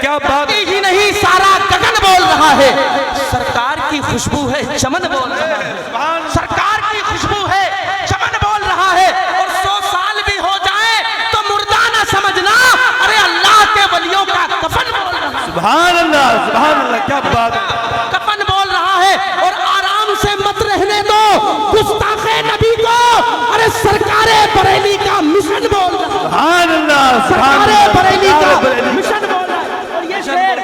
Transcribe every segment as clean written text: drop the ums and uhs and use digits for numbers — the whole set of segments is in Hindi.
क्या बात ही नहीं सारा गगन बोल रहा है, सरकार की खुशबू है चमन बोल रहा है, सरकार की खुशबू है चमन बोल रहा है। और 100 साल भी हो जाए तो मुर्दा ना समझना, अरे अल्लाह के वलियों का कफन बोल रहा है। सुभान अल्लाह, क्या बात, कफन बोल रहा है। और आराम से मत रहने दो गुस्ताखे नबी को, अरे सरकारे बरेली का मिशन बोल रहा है। सुभान अल्लाह, सरकारे बरेली का मिशन बोल रहा है। और ये शेर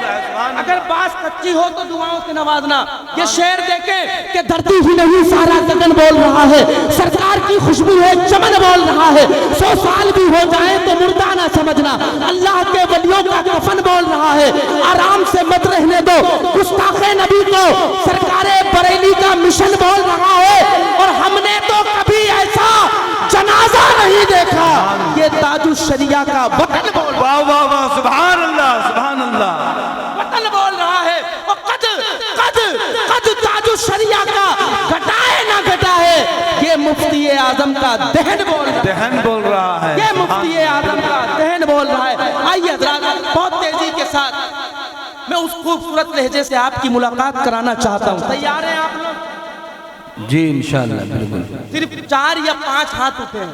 अगर बात सच्ची हो तो दुआओं से नवाजना। ये शेर देखे कि धरती ही नहीं सारा गगन बोल रहा है, सरकार की खुशबू है चमन बोल रहा है। 100 साल भी हो जाए तो मुर्दा ना समझना, अल्लाह के वलियों का कफन बोल रहा है। आराम से मत रहने दो गुस्ताखे नबी को, सरकारे बरेली का मिशन बोल रहा है। और हमने तो कभी ऐसा जनाजा नहीं देखा, ये ताजु शरिया का वतन बोल, वाह वाह वाह, सुभान अल्लाह, सुभान अल्लाह, वतन बोल रहा है। और कद कद कद ताजु शरिया का घटाए ना घटाए, ये मुफ्ती आजम का दहन बोल रहा है, दहन बोल रहा है, ये मुफ्ती आजम का दहन बोल रहा है। आइए हज़रात, बहुत तेजी के साथ मैं उस खूबसूरत लहजे से आपकी मुलाकात कराना चाहता हूँ। तैयार हैं आप लोग? जी इंशाअल्लाह, बिल्कुल। सिर्फ 4 या 5 हाथ उठे हैं।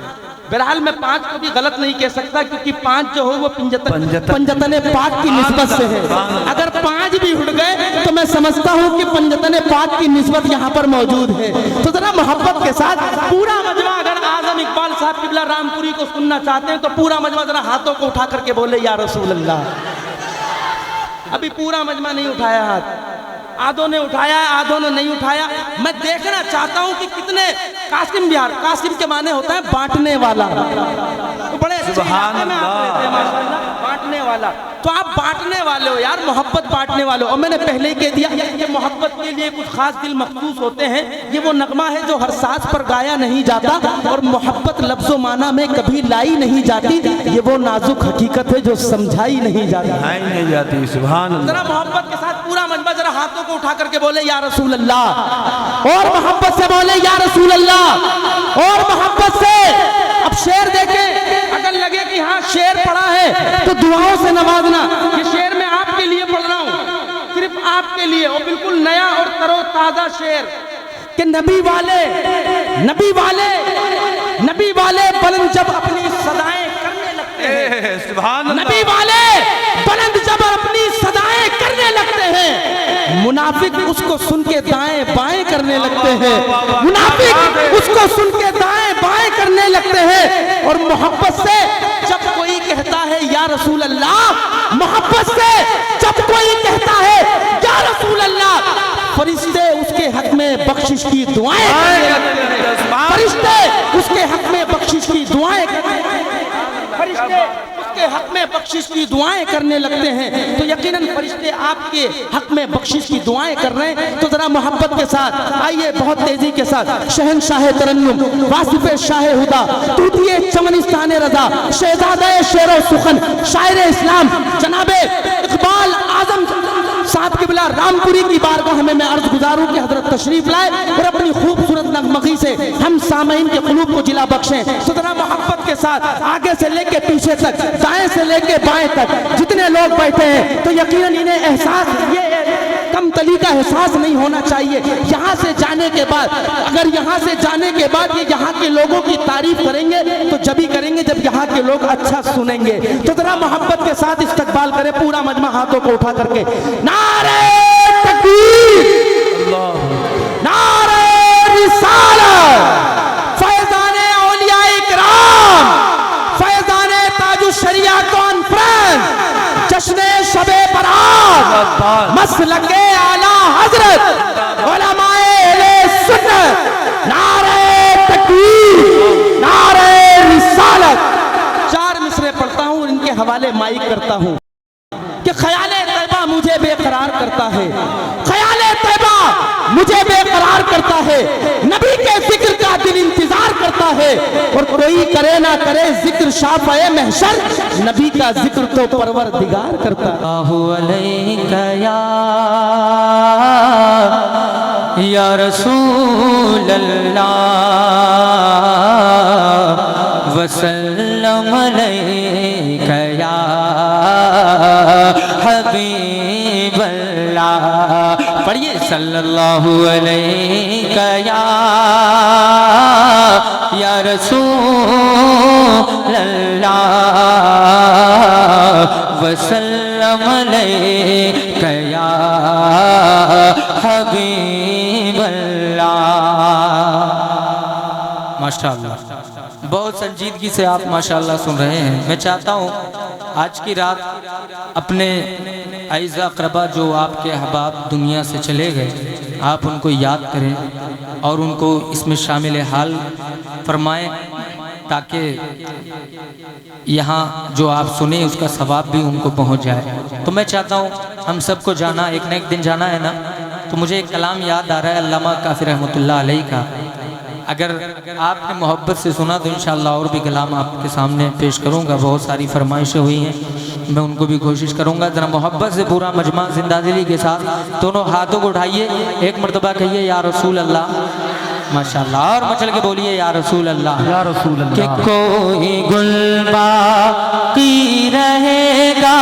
बहरहाल मैं 5 को भी गलत नहीं कह सकता, क्योंकि 5 जो हो वो पंजतने पाक की निस्बत से है। अगर 5 भी उठ गए तो मैं समझता हूँ कि पंजतने पाक की निस्बत यहाँ पर मौजूद है। तो जरा मोहब्बत के साथ पूरा मजमा, अगर आजम इकबाल साहब किबला रामपुरी को सुनना चाहते हैं तो पूरा मजमा जरा हाथों को उठा करके बोले या रसूल अल्लाह। अभी पूरा मजमा नहीं उठाया हाथ, आधों ने उठाया है, आधों ने नहीं उठाया। मैं देखना चाहता हूं कि कितने कासिम बिहार, कासिम के माने होता है बांटने वाला, तो बड़े अच्छे इलाके में आप रहते हैं माशाल्लाह, बांटने वाला। तो आप बांटने वाले हो यार, मोहब्बत बांटने वाले हो। और मैंने पहले ही कह दिया, ये मोहब्बत के लिए कुछ खास दिल मखसूस होते हैं। ये वो नगमा है जो हर सांस पर गाया नहीं जाता, और मोहब्बत लफ्जो माना में कभी लाई नहीं जाती। ये वो नाजुक हकीकत है जो समझाई नहीं जाती। सुभान अल्लाह। जरा मोहब्बत के साथ पूरा मजमा जरा हाथों को उठा करके बोले या रसूल अल्लाह, और मोहब्बत से बोले या रसूल अल्लाह, और मोहब्बत से। अब शेर देखे, अगर लगे कि हाँ शेर पढ़ा है तो दुआओं से नवाजना। ये शेर मैं आपके लिए पढ़ रहा हूँ, सिर्फ आपके लिए, और बिल्कुल नया और तरोताजा शेर कि नबी वाले बुलंद जब अपनी सदाएं करने लगते हैं, नबी वाले बुलंद जब अपनी सदाएं करने लगते हैं, मुनाफिक उसको सुन के दाएं बाएं करने लगते हैं, मुनाफिक उसको सुन के दाएं बाएं करने लगते हैं। और मोहब्बत से जब कोई कहता है या रसूल अल्लाह, मोहब्बत से जब कोई कहता है या रसूल अल्लाह, फरिश्ते उसके हक में बख्शिश की दुआएं करने लगते हैं, फरिश्ते उसके हक में बख्शिश की दुआएं करने लगते हैं, फरिश्ते उसके हक में बख्शिश की दुआएं करने लगते हैं। तो यकीनन फरिश्ते आपके हक में बख्शिश की दुआएं कर रहे हैं। तो जरा मोहब्बत के साथ आइए, बहुत तेजी के साथ शहनशाह तरन्नुम, वासिफ शाह हुदा, तूतिए चमनिस्तान रजा, शहजादे शेरो सुखन, शायर इस्लाम जनाबे इकबाल आजम साहब किबला रामपुरी की बारगाह में मैं अर्ज गुजारूं कि हजरत तशरीफ लाए और अपनी खूबसूरत नगमगी से हम सामईन के कुलूब को जिला बख्शें। तो जरा मोहब्बत के साथ आगे से लेके पीछे तक, दाएं से लेके बाएं तक जितने लोग बैठे हैं, तो यकीनन इन्हें एहसास, ये कमतली का एहसास नहीं होना चाहिए। यहाँ से जाने के बाद, अगर यहाँ से जाने के बाद ये यहाँ के लोगों की तारीफ करेंगे तो जब ही करेंगे जब यहाँ के लोग अच्छा सुनेंगे। तो जरा मोहब्बत के साथ इस्तकबाल करें पूरा मजमा हाथों को उठा करके। नारे तकबीर, नारे रिसालत, फैज़ाने औलिया इकराम, फैज़ाने ताजु शरिया कॉन्फ्रेंस, जश्ने शबे बरात, मसलके आला हजरत उलमाए अहले सुन्नत, नारे तकबीर, नारे रिसालत। 4 मिसरे पढ़ता हूँ और इनके हवाले माइक करता हूँ कि ख्याले तैबा मुझे बेकरार करता है, ख्याले तैबा मुझे बेकरार करता है, नबी के जिक्र का दिल इंतजार करता है। और कोई करे ना करे जिक्र शाफ़ए महशर, नबी का जिक्र तो परवरदिगार करता है। या रसूल अल्लाह वसल्लम अलैका या हबीब हबीब अल्लाह। पढ़िए सल्लल्लाहु अलैहि या रसूल अल्लाह वसल्लम अलैका या हबीब अल्लाह। माशाअल्लाह, बहुत संजीदगी से आप माशाअल्लाह सुन रहे हैं। मैं चाहता हूँ आज की रात अपने अइज़ा अक़रबा जो आपके अहबाब दुनिया से चले गए, आप उनको याद करें और उनको इसमें शामिल हाल फरमाएं, ताकि यहाँ जो आप सुने उसका सवाब भी उनको पहुँच जाए। तो मैं चाहता हूँ हम सबको जाना, एक न एक दिन जाना है ना, तो मुझे एक कलाम याद आ रहा है अल्लामा काफ़ी रहमतुल्लाह अलैह का। अगर आपने मोहब्बत से सुना तो इंशाअल्लाह और भी कलाम आपके सामने पेश करूँगा। बहुत सारी फरमाइशें हुई हैं, मैं उनको भी कोशिश करूँगा। ज़रा मोहब्बत से पूरा मजमा जिंदा दिली के साथ दोनों हाथों को उठाइए, एक मरतबा कहिए या रसूल अल्लाह। माशाअल्लाह, और मचल के बोलिए या रसूल अल्लाह। या रसूल कि अल्लाह। कोई गुल बाकी रहेगा।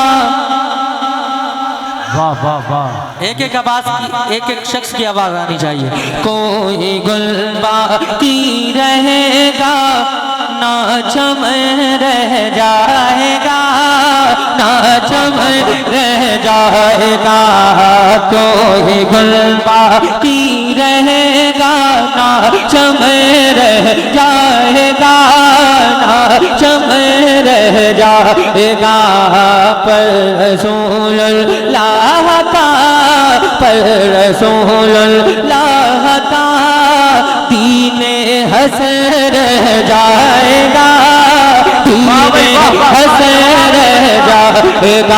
वाह वाह वाह। एक एक आवाज की, एक एक शख्स की आवाज आनी चाहिए। कोई गुल बाकी रहेगा, ना चमन रह जाएगा, ना चमन रह जाएगा। कोई गुल बाकी रहेगा, ना चमन रह जाएगा, ना चमन रह जाएगा। पर रसूलुल्लाह का, पर रसूलुल्लाह का दीने हसन रह जाएगा, दीने हसन रह जाएगा।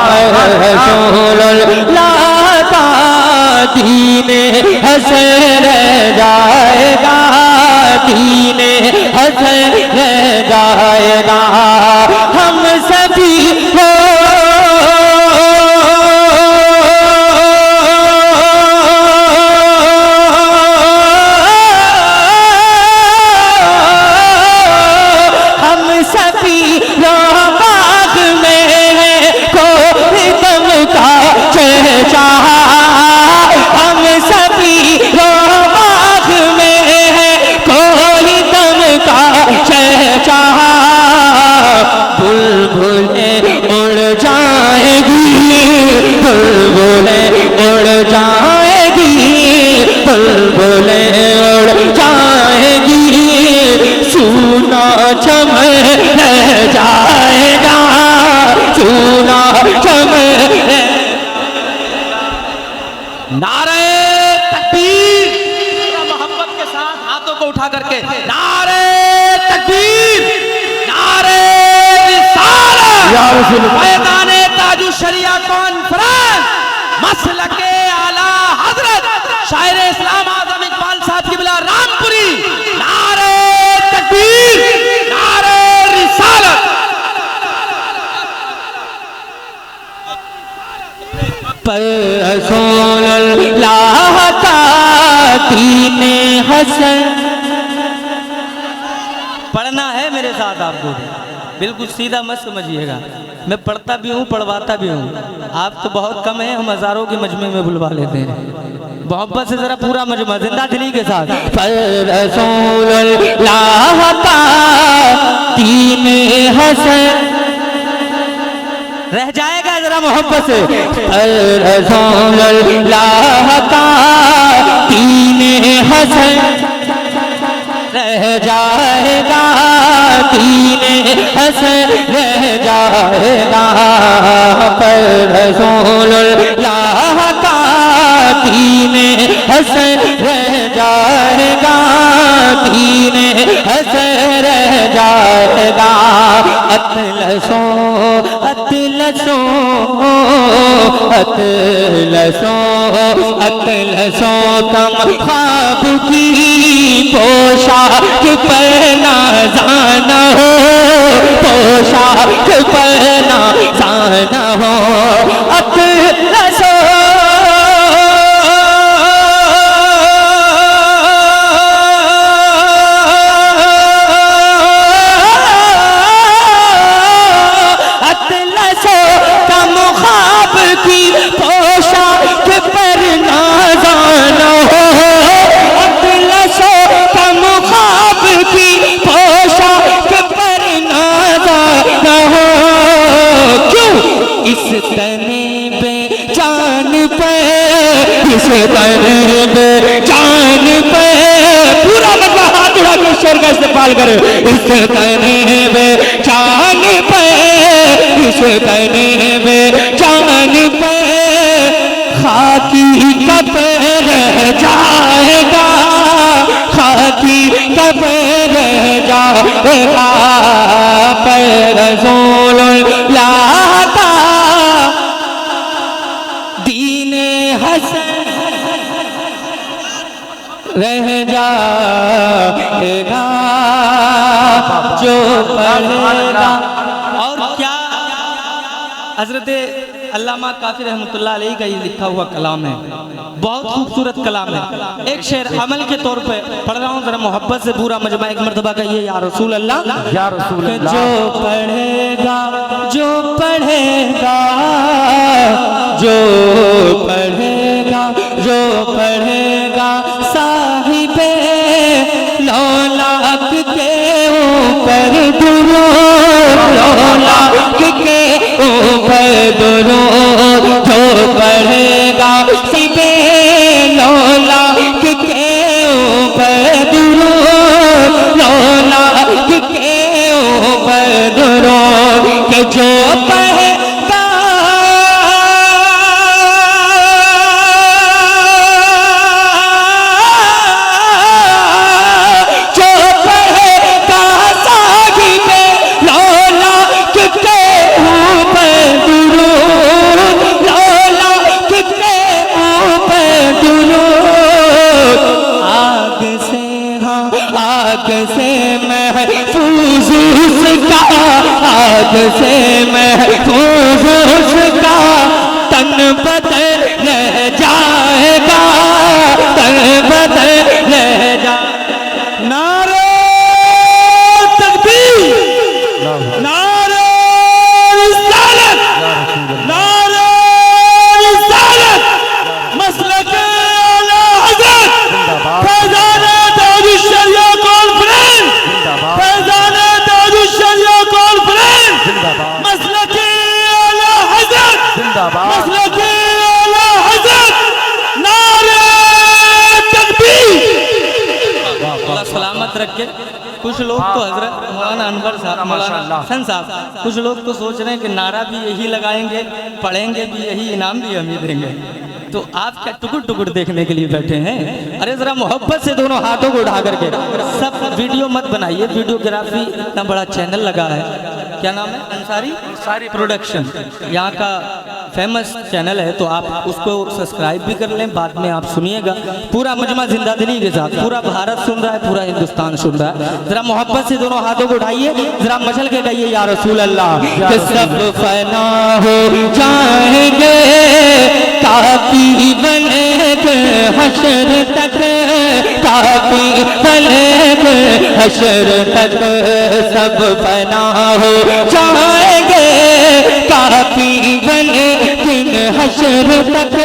पर रसूलुल्लाह का दीने हसन रह जाएगा, दीने हसन रह जाएगा। हम सभी हो मैदाने ताजु शरिया कॉन्फ्रेंस मसलके आला हजरत शायर इस्लाम आजम इकबाल साहब की बिला रामपुरी। नारे तकबीर, नारे रिसालत। पर रसूलुल्लाह का दीने हसन। पढ़ना है मेरे साथ आपको, बिल्कुल सीधा मत समझिएगा। मैं पढ़ता भी हूँ, पढ़वाता भी हूँ। आप तो बहुत कम है, हम हजारों के मजमे में बुलवा लेते हैं। मोहब्बत से जरा पूरा मजमा जिंदा दिली के साथ। पर रसूलुल्लाह का दीने हसन रह जाएगा, जरा मोहब्बत से। पर रसूलुल्लाह का दीने हसन रह जाएगा, दीने हसन रह जाएगा। पर रसूलुल्लाह का दीने हसन रह जाएगा, दीने हसन रह जाएगा। अतलसो अतलसो अतलसो अतलसो कम ख्वाब की पोशाक पर ना जाना हो, पोशाक पर ना जाना हो। अतलसो अतलसो कम ख्वाब इस तने पे जान पे, इस तने पे जान पे, पूरा मतलब हाथ उड़ा के शेर का इस्तेमाल करे। इस तने पे जान पे, इस तने पे जान पे, खाकी कब रह जाएगा, खाकी कब रह जाएगा, पर रसूलुल्लाह का दीने हसन रह जाएगा जो पढ़ेगा। और क्या हजरत अल्लामा काफी रहमतुल्लाह अलैहि का ये लिखा हुआ कलाम है, बहुत खूबसूरत कलाम है। एक शेर अमल के तौर पे पढ़ रहा हूँ, जरा मोहब्बत से पूरा मजमा एक मरतबा का ये या रसूल अल्लाह, या रसूल अल्लाह। जो पढ़ेगा, जो पढ़ेगा, जो पढ़ेगा, जो पढ़ेगा साहिबे लौलाक के ऊपर दुरूद, लौलाक के ऊपर दुरूद, जो पढ़ेगा साहिबे लौलाक के ऊपर दुरूद, लौलाक के ऊपर दुरूद, कि जो पढ़ेगा, जो पढ़ेगा साहिबे लौलाक के ऊपर दुरूद, लौलाक के ऊपर दुरूद, आग से, हाँ आग से महफूज उसका, आग से महफूज उसका तन बदल रह जाएगा, तन बदल रह जाएगा। नारे तकबीर, नारे रिसालत, नारे रिसालत, मसलक आला हज़रत, फैज़ान ताजुश शरिया कॉन्फ्रेंस, फैज़ान ताजुश शरिया कॉन्फ्रेंस, मसलक आला हज़रत, मसलक आला हज़रत, नारे तकबीर। अल्लाह सलामत रखे। कुछ लोग तो हजरत मौलाना अनवर साहब, मौलाना हसन साहब, कुछ लोग तो सोच रहे हैं कि नारा भी यही लगाएंगे, पढ़ेंगे भी यही, इनाम भी हम ही देंगे। तो आप क्या टुकुर टुकुर देखने के लिए बैठे हैं? अरे जरा मोहब्बत से दोनों हाथों को उठा करके, सब वीडियो मत बनाइए, वीडियोग्राफी इतना बड़ा चैनल लगा है, क्या नाम है? अंसारी प्रोडक्शन, यहाँ का फेमस चैनल है, तो आप उसको सब्सक्राइब भी कर लें, बाद में आप सुनिएगा। पूरा मजमा जिंदादिली के साथ पूरा भारत सुन रहा है, पूरा हिंदुस्तान सुन रहा है। जरा मोहब्बत से दोनों हाथों को उठाइए, जरा मचल के गाइए या रसूल अल्लाह। कि सब फना हो जाएंगे काफी बनेंगे हशर तक, काफी बनेंगे हशर तक, सब फना हो जाएंगे काफी बनेंगे हशर तक,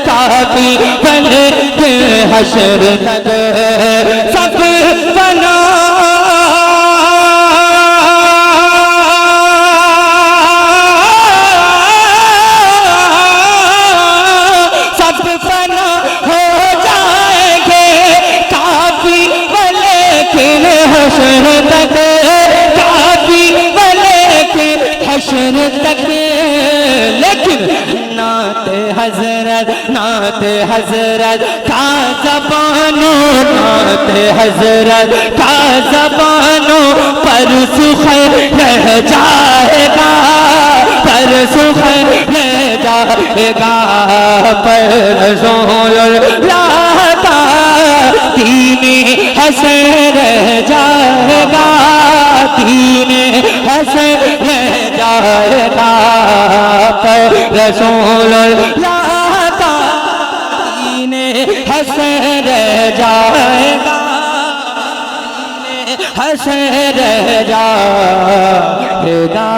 काफी बनेंगे हशर तक, सब फना तक, लेकिन नाते हजरत का ज़बानो, नाते हजरत का ज़बानो पर सुखर रह जाएगा, पर सुखर रह जाएगा, पर रसूलुल्लाह का दीने हसन रह जाएगा, दीने हसन रह जाएगा, पर रसूलुल्लाह का दीने हसन रह जाएगा, दीने हसन रह जाएगा।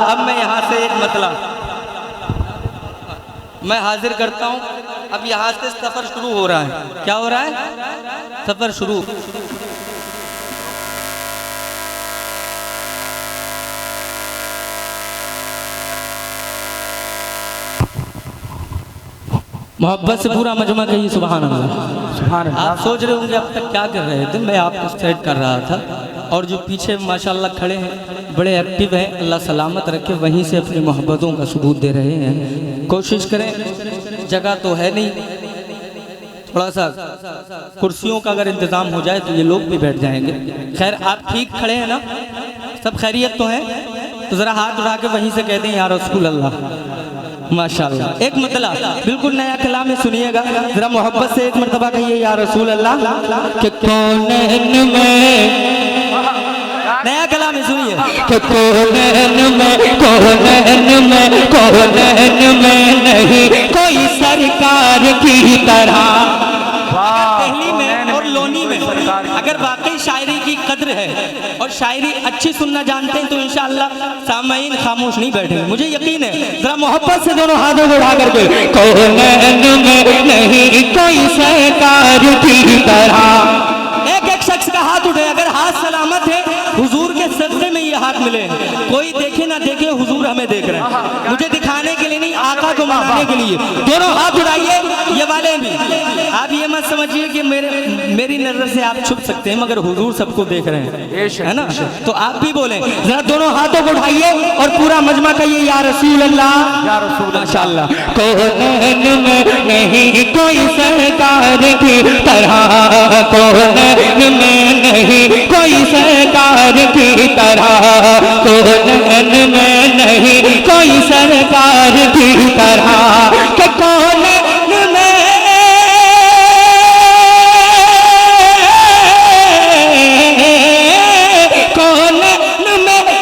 अब मैं यहाँ से एक मतलब मैं हाजिर करता हूँ। अब यहाँ से सफर शुरू हो रहा है। क्या हो रहा है? सफर शुरू। मोहब्बत से पूरा मजमा कहिए सुभान अल्लाह। सुभान अल्लाह। आप सोच रहे होंगे अब तक क्या कर रहे थे, मैं आपको सेट कर रहा था। और जो पीछे माशाल्लाह खड़े हैं बड़े एक्टिव हैं, अल्लाह सलामत रखे, वहीं से अपनी मोहब्बतों का सबूत दे रहे हैं। कोशिश करें, जगह तो है नहीं, थोड़ा सा कुर्सियों का अगर इंतज़ाम हो जाए तो ये लोग भी बैठ जाएंगे। खैर आप ठीक खड़े हैं ना, सब खैरियत तो है? तो ज़रा हाथ उठा के वहीं से कह दें या रसूल अल्लाह। माशाल्लाह। एक मतला बिल्कुल नया कलाम है, सुनिएगा जरा मोहब्बत से एक मरतबा कहिए या रसूल अल्लाह। कि कौनैन में नया कलाम है, सुनिए। कि कौनैन में नहीं कोई सरकार की तरह। पहली में और लोनी में अगर वाकई शायरी की कद्र है और शायरी अच्छी सुनना जानते हैं तो इंशाअल्लाह सामईन खामोश नहीं बैठेंगे, मुझे यकीन है। जरा मोहब्बत से दोनों हाथों को उठा करके कौनैन में नहीं कोई सरकार की तरह। एक एक शख्स का हाथ उठे, अगर हाथ सलामत है हुजूर के सजदे में ये हाथ मिले। कोई देखे ना देखे, हुजूर हमें देख रहे हैं, मुझे दिखाने के लिए नहीं, आका को मनाने के लिए। दोनों हाथ उठाइए, ये वाले भी। आप ये मत समझिए कि मेरी नजर से आप छुप सकते हैं, मगर हुजूर सबको देख रहे हैं, है ना? तो आप भी बोलें, जरा दोनों हाथों को उठाइए और पूरा मजमा कहिए या रसूल अल्लाह, या रसूल माशाअल्लाह। कौनैन में नहीं कोई सरकार की तरह, कौनैन में नहीं कोई सरकार की तरह, कौनैन में नहीं कोई सरकार की तरह। कि कौनैन में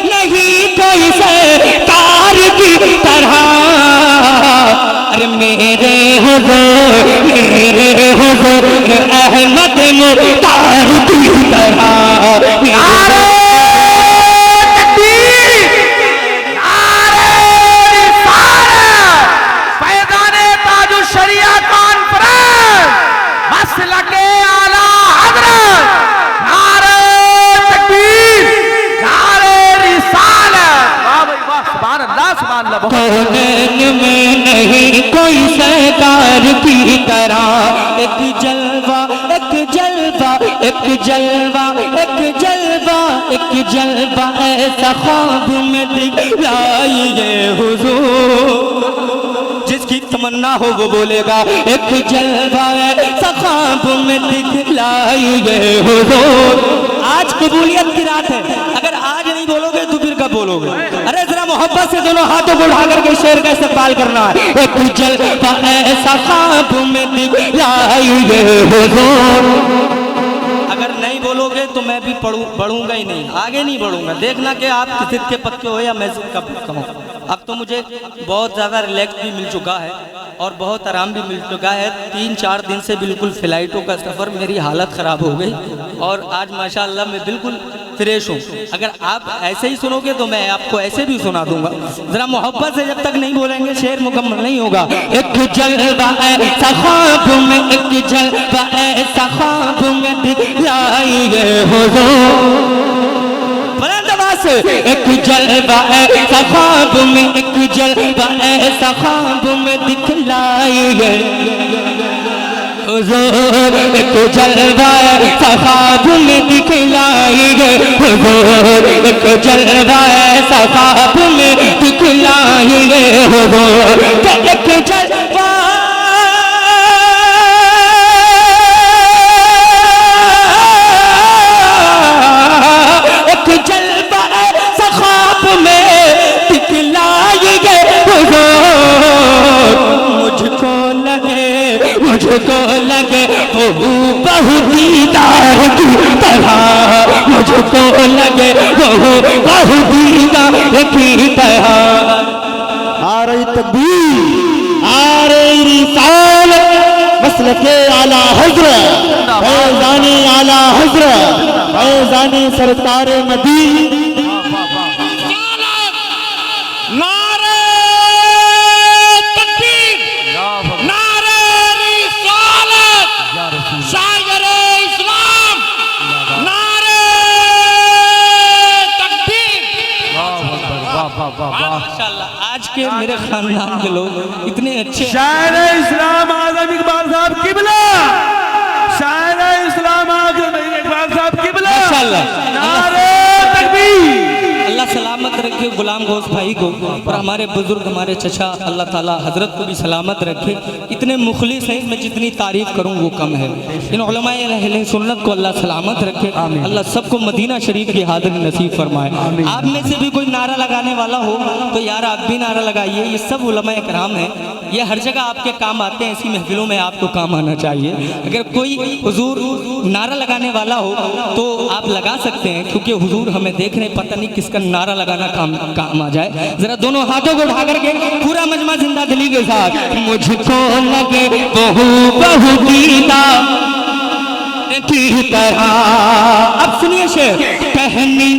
नहीं कोई सरकार की तरह। अरे मेरे हुजूर अहमद मुख्तार की तरह। कौनैन में नहीं कोई सरकार की तरह। एक जलवा एक जलवा एक जलवा एक जलवा एक जलवा ऐसा ख्वाब में दिखलाइए हुजूर। जिसकी तमन्ना हो वो बोलेगा एक जलवा ऐसा ख्वाब में दिखलाइए हुजूर। आज कबूलियत की रात है, अगर आज नहीं बोलोगे तो फिर कब बोलोगे? अरे जरा मोहब्बत से दोनों हाथों को उठा करके शेर का इस्तेमाल करना है। एक जलवा ऐसा ख्वाब में दिखलाइए हुजूर। अगर नहीं बोलोगे तो मैं भी बढ़ूंगा ही नहीं, आगे नहीं बढ़ूंगा। देखना कि आप किसी के पक्के हो या मैं जिद पक्का हूँ। अब तो मुझे बहुत ज़्यादा रिलैक्स भी मिल चुका है और बहुत आराम भी मिल चुका है। 3-4 दिन से बिल्कुल फ़्लाइटों का सफ़र, मेरी हालत ख़राब हो गई और आज माशाअल्लाह मैं बिल्कुल फ्रेश हूँ। अगर आप ऐसे ही सुनोगे तो मैं आपको ऐसे भी सुना दूंगा। ज़रा मोहब्बत से जब तक नहीं बोलेंगे शेर मुकम्मल नहीं होगा। एक जलवा ऐसा ख्वाब में, एक जलवा ऐसा ख्वाब में दिखलाइए हुजूर। एक जलवा ऐसा ख्वाब में, एक जलवा ऐसा ख्वाब में दिखलाइए हुजूर। एक जलवा ऐसा ख्वाब में दिखलाइए हुजूर। एक जलवा ऐसा ख्वाब में दिखलाइए हुजूर। एक जलवा मुझको लगे वो बहु दीदार की तरह, मुझको लगे वो बहु दीदार की तरह। आ रही तकबीर, आ रही रिसालत, मसलके आला हज़रत, फैज़ानी आला हज़रत, फैज़ानी सरकार मदीना। माशाअल्लाह आज के मेरे खानदान के लोग इतने अच्छे। शायर इस्लाम आजम इकबाल साहब किबला, शायर इस्लाम आजम इकबाल साहब किबला। माशाअल्लाह। नारे तकबीर। अल्लाह सलामत रखे गुलाम गौस भाई को और हमारे बुजुर्ग हमारे चचा, अल्लाह ताला हजरत को भी सलामत रखे। इतने मुखलिस हैं, मैं जितनी तारीफ करूं वो कम है। इन उलमाए अहले सुन्नत को अल्लाह सलामत रखे। अल्लाह सबको मदीना शरीफ की हाज़िरी नसीब फरमाए। आप में से भी कोई नारा लगाने वाला हो तो यार आप भी नारा लगाइए। ये सब उलमाए कराम हैं, ये हर जगह आपके काम आते हैं, ऐसी महफिलों में आपको काम आना चाहिए। अगर कोई हुजूर नारा लगाने वाला हो तो आप लगा सकते हैं, क्योंकि हुजूर हमें देख रहे, पता नहीं किसका नारा लगाना काम आ जाए। जरा दोनों हाथों को उठा करके पूरा मजमा जिंदा दिली के साथ, मुझको लगे बहु दीदा की तरह। अब सुनिए शेर, टहनी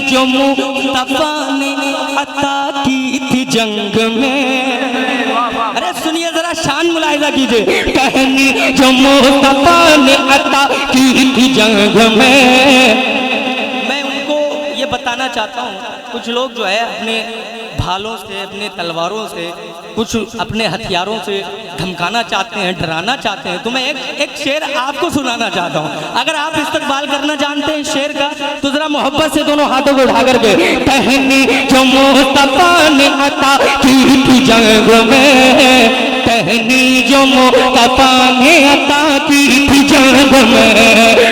जो मुस्तफा ने अता की थी जंग में। अरे सुनिए जरा शान मुलाहिजा कीजिए, टहनी जो मुस्तफा ने अता की थी जंग में। मैं उनको ये बताना चाहता हूँ, कुछ लोग जो है अपने भालों से, अपने तलवारों से, कुछ अपने हथियारों से धमकाना चाहते हैं, डराना चाहते हैं। तो मैं एक शेर आपको सुनाना चाहता हूँ। अगर आप इस्तकबाल करना जानते हैं शेर का तो जरा मोहब्बत से दोनों हाथों को उठा करके, टहनी जो मुस्तफा ने अता की थी जंग में, टहनी जो मुस्तफा ने अता की थी जंग में,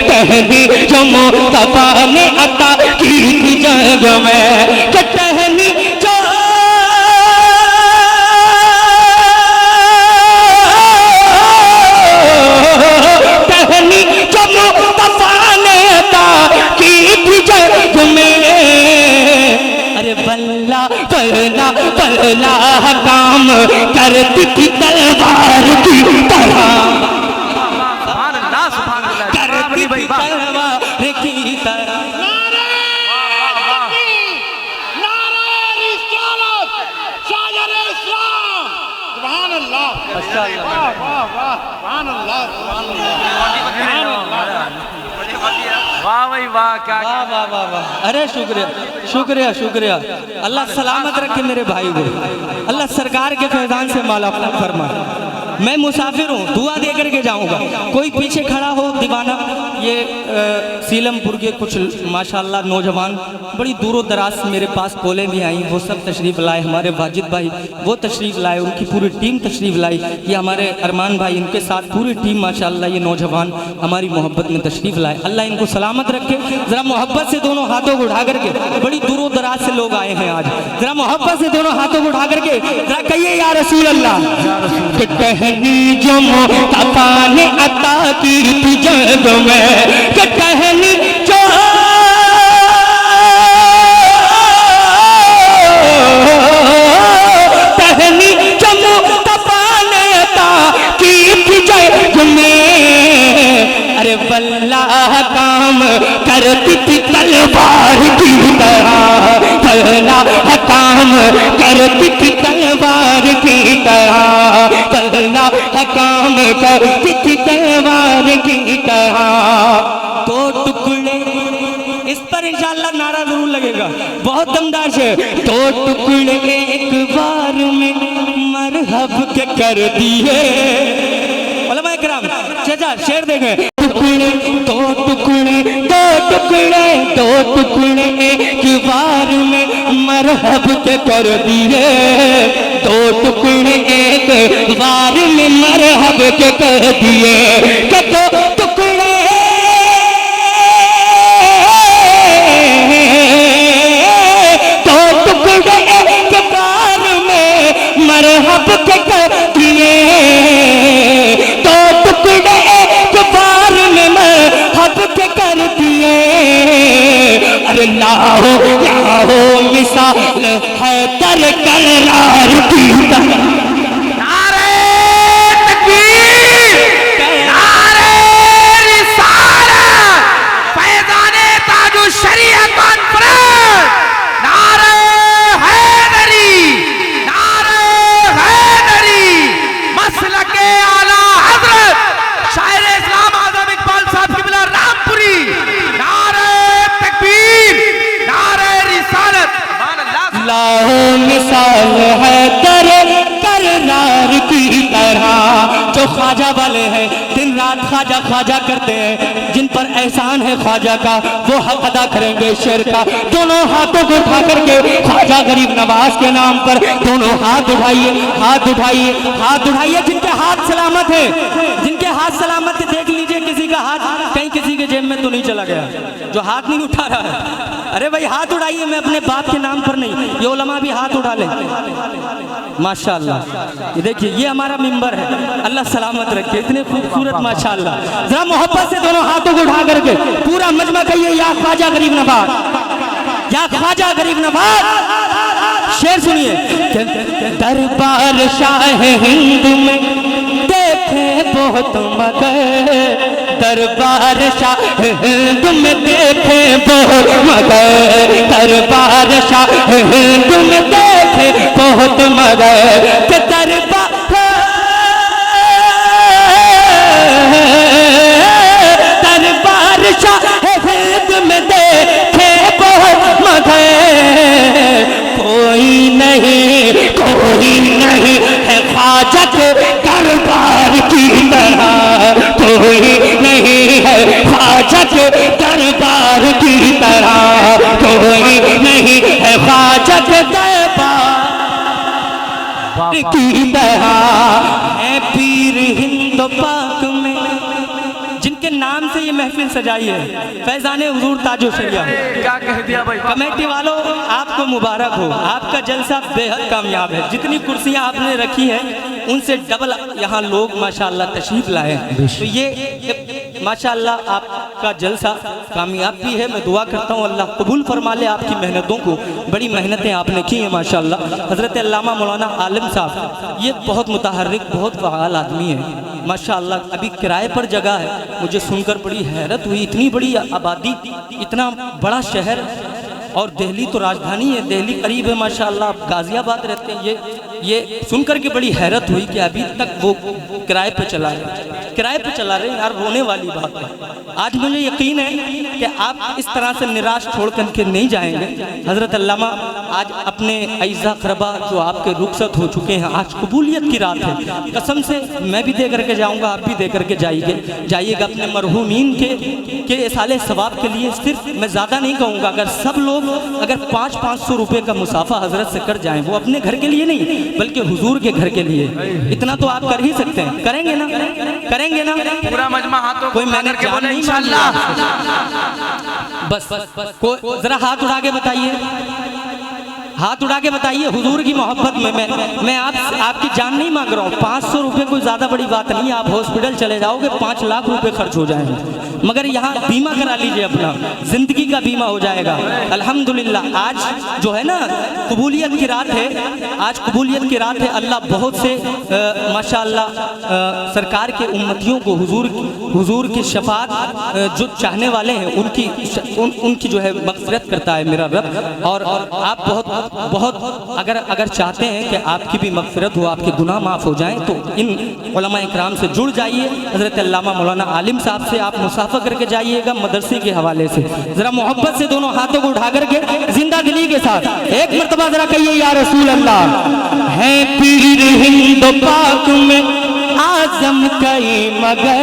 टहनी जो मुस्तफा ने अता की थी जंग में, टहनी जो बल्ला काम करती थी तलवार की तरह, करती थी तलवार की तरह। वाह भाई वाह, क्या वाह वाह वाह वाह। अरे शुक्रिया शुक्रिया शुक्रिया। अल्लाह सलामत रखे मेरे भाई को, अल्लाह सरकार के फैजान से माला फरमाए। मैं मुसाफिर हूँ, दुआ दे करके जाऊँगा। कोई पीछे खड़ा हो दीवाना, ये सीलमपुर के कुछ माशाल्लाह नौजवान बड़ी दूरों दराज से मेरे पास कॉलें भी आई, वो सब तशरीफ़ लाए। हमारे वाजिद भाई वो तशरीफ़ लाए, उनकी पूरी टीम तशरीफ़ लाई। ये हमारे अरमान भाई, इनके साथ पूरी टीम माशाल्लाह ये नौजवान हमारी मोहब्बत में तशरीफ़ लाए। अल्लाह इनको सलामत रखे। ज़रा मोहब्बत से दोनों हाथों को उठा करके, बड़ी दूरों दराज से लोग आए हैं आज, ज़रा मोहब्बत से दोनों हाथों को उठा करके ज़रा कहिए या रसूल अल्लाह। टहनी जो मुस्तफा ने अता की थी जंग में, टहनी जो टहनी जो मुस्तफा ने अता की थी जंग में। अरे वल्लाह काम करती थी तलवार की तरह, वल्लाह काम करती थी तलवार की तरह, वल्लाह काम करती थी तलवार की तरह। दो टुकड़े, इस पर इंशाअल्लाह नारा जरूर लगेगा, बहुत दमदार है। दो टुकड़े एक बार में मरहब के कर दिए। उलमाए किराम चाचा शेर देखें, टुकड़े दो टुकड़े दो टुकड़े दो टुकड़े एक बार में मरहब के कर दिए। दो टुकड़े एक बार में मरहब के कर दिए। दो टुकड़े दो टुकड़े एक बार में मरहब के कर दिए। दो टुकड़े एक बार में मरहब के कर दिए। अरे लाहो लाहो मिसाल है कर करार की तरह। नारे तकबीर, नारे रिसालत, फैज़ाने ताजुश शरीयत कॉन्फ्रेंस, नारे हैदरी, नारे हैदरी, मसलके आला हज़रत शायर इस्लाम आज़म इकबाल साहब क़िबला रामपुरी। नारे तकबीर, नारे रिसालत। ख्वाजा मिसाल है करार की तरह। जो ख्वाजा वाले हैं दिन रात ख्वाजा ख्वाजा करते हैं, जिन पर एहसान है ख्वाजा का वो हक अदा करेंगे शेर का। दोनों हाथों को उठा करके ख्वाजा गरीब नवाज के नाम पर दोनों हाथ उठाइए, हाथ उठाइए, हाथ उठाइए। जिनके हाथ सलामत है, जिनके हाथ सलामत है, देख लीजिए किसी का हाथ कहीं किसी के जेब में तो नहीं चला गया, जो हाथ नहीं उठा रहा है। अरे भाई हाथ उठाइए, मैं अपने बाप के नाम पर नहीं, ये उलमा भी हाथ उठा ले। माशाअल्लाह, ये देखिए ये हमारा मिंबर है, अल्लाह सलामत रखे, इतने खूबसूरत माशाअल्लाह। जरा मोहब्बत से दोनों हाथों को उठा करके पूरा मजमा कहिए या ख्वाजा गरीब नवाज, या ख्वाजा गरीब नवाज। शेर सुनिए। दरबार शाह हिंद में देखे बहुत मगर, दरबार शाह हिंद में देखे बहुत मगर, दरबार शाह हिंद में देखे बहुत मगर, दरबार शाह हिंद में देखे बहुत मगर। कोई नहीं है ख्वाजा के दरबार की तरह, कोई नहीं है ख्वाजा के दरबार की तरह, कोई नहीं है ख्वाजा के दरबार की तरह। है पीर हिंद पाक में जिनके नाम से ये महफिल सजाई है, फैजाने हुजूर ताजो शरिया। क्या कह दिया भाई। कमेटी वालों आपको मुबारक हो, आपका जलसा बेहद कामयाब है। जितनी कुर्सियां आपने रखी हैं उनसे डबल यहाँ लोग माशाअल्लाह तशरीफ लाए हैं, तो ये माशाअल्लाह आपका जलसा कामयाब भी है। मैं दुआ करता हूँ अल्लाह कबूल फरमा ले आपकी मेहनतों को, बड़ी मेहनतें आपने की हैं माशाअल्लाह। हज़रत अल्लामा मौलाना आलिम साहब ये बहुत मुतहर्रिक बहुत फ़आल आदमी है माशाअल्लाह। अभी किराए पर जगह है, मुझे सुनकर बड़ी हैरत हुई, इतनी बड़ी आबादी, इतना बड़ा शहर, और दिल्ली तो राजधानी है, दिल्ली करीब है माशाअल्लाह, आप गाज़ियाबाद रहते हैं। ये सुनकर के बड़ी हैरत हुई कि अभी तक वो किराए पे चला रहे हैं यार, रोने वाली बात है। आज मुझे यकीन है कि आप इस तरह से निराश छोड़ कर के नहीं जाएंगे। हज़रत अल्लामा आज अपने अइज़ा क़रबा जो आपके रुखसत हो चुके हैं, आज कबूलियत की रात है, कसम से मैं भी दे करके जाऊँगा, आप भी दे करके जाइएगा अपने मरहूमीन के इसाले सवाब के लिए। सिर्फ मैं ज़्यादा नहीं कहूँगा, अगर सब लोग अगर 500-500 रुपये का मुसाफा हजरत से कर जाएं, वो अपने घर के लिए नहीं बल्कि हुजूर के घर के लिए, इतना तो आप कर ही सकते हैं। करेंगे ना, करेंगे ना? पूरा मजमा हाथों कोई मैंने बोले इंशाअल्लाह। बस कोई जरा हाथ उठा के बताइए, हाथ उठा के बताइए हुजूर की मोहब्बत में मैं आपकी जान नहीं मांग रहा हूँ। 500 रुपये कोई ज़्यादा बड़ी बात नहीं है, आप हॉस्पिटल चले जाओगे 5 लाख रुपए खर्च हो जाएंगे, मगर यहाँ बीमा करा लीजिए, अपना ज़िंदगी का बीमा हो जाएगा। अल्हम्दुलिल्लाह आज जो है ना कबूलियत की रात है, आज कबूलियत की रात है। अल्लाह बहुत से माशाअल्लाह सरकार के उम्मतियों को हुजूर की शफात जो चाहने वाले हैं उनकी जो है मग़फ़िरत करता है मेरा रब। और आप बहुत अगर चाहते हैं कि आपकी भी मग़फ़िरत हो, आपके गुनाह माफ़ हो जाएं, तो इन उलमा इकराम से जुड़ जाइए। हज़रत अल्लामा मौलाना आलिम साहब से आप मुसाफ़ा करके जाइएगा मदरसे के हवाले से। ज़रा मोहब्बत से दोनों हाथों को उठा करके जिंदा दिली के साथ एक मरतबा ज़रा कहिए या रसूल अल्लाह। है पीर हिंद पाक में आज़म कई मगर,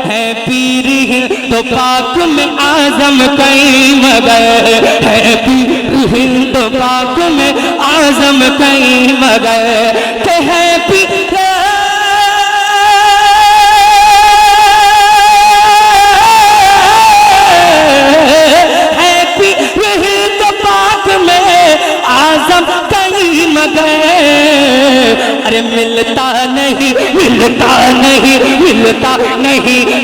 है पीर हिंद पाक में आज़म कई मगर, है पीर हिंद पाक में आज़म कई मगर, के है पीर आज़म कहीं मगर। अरे मिलता नहीं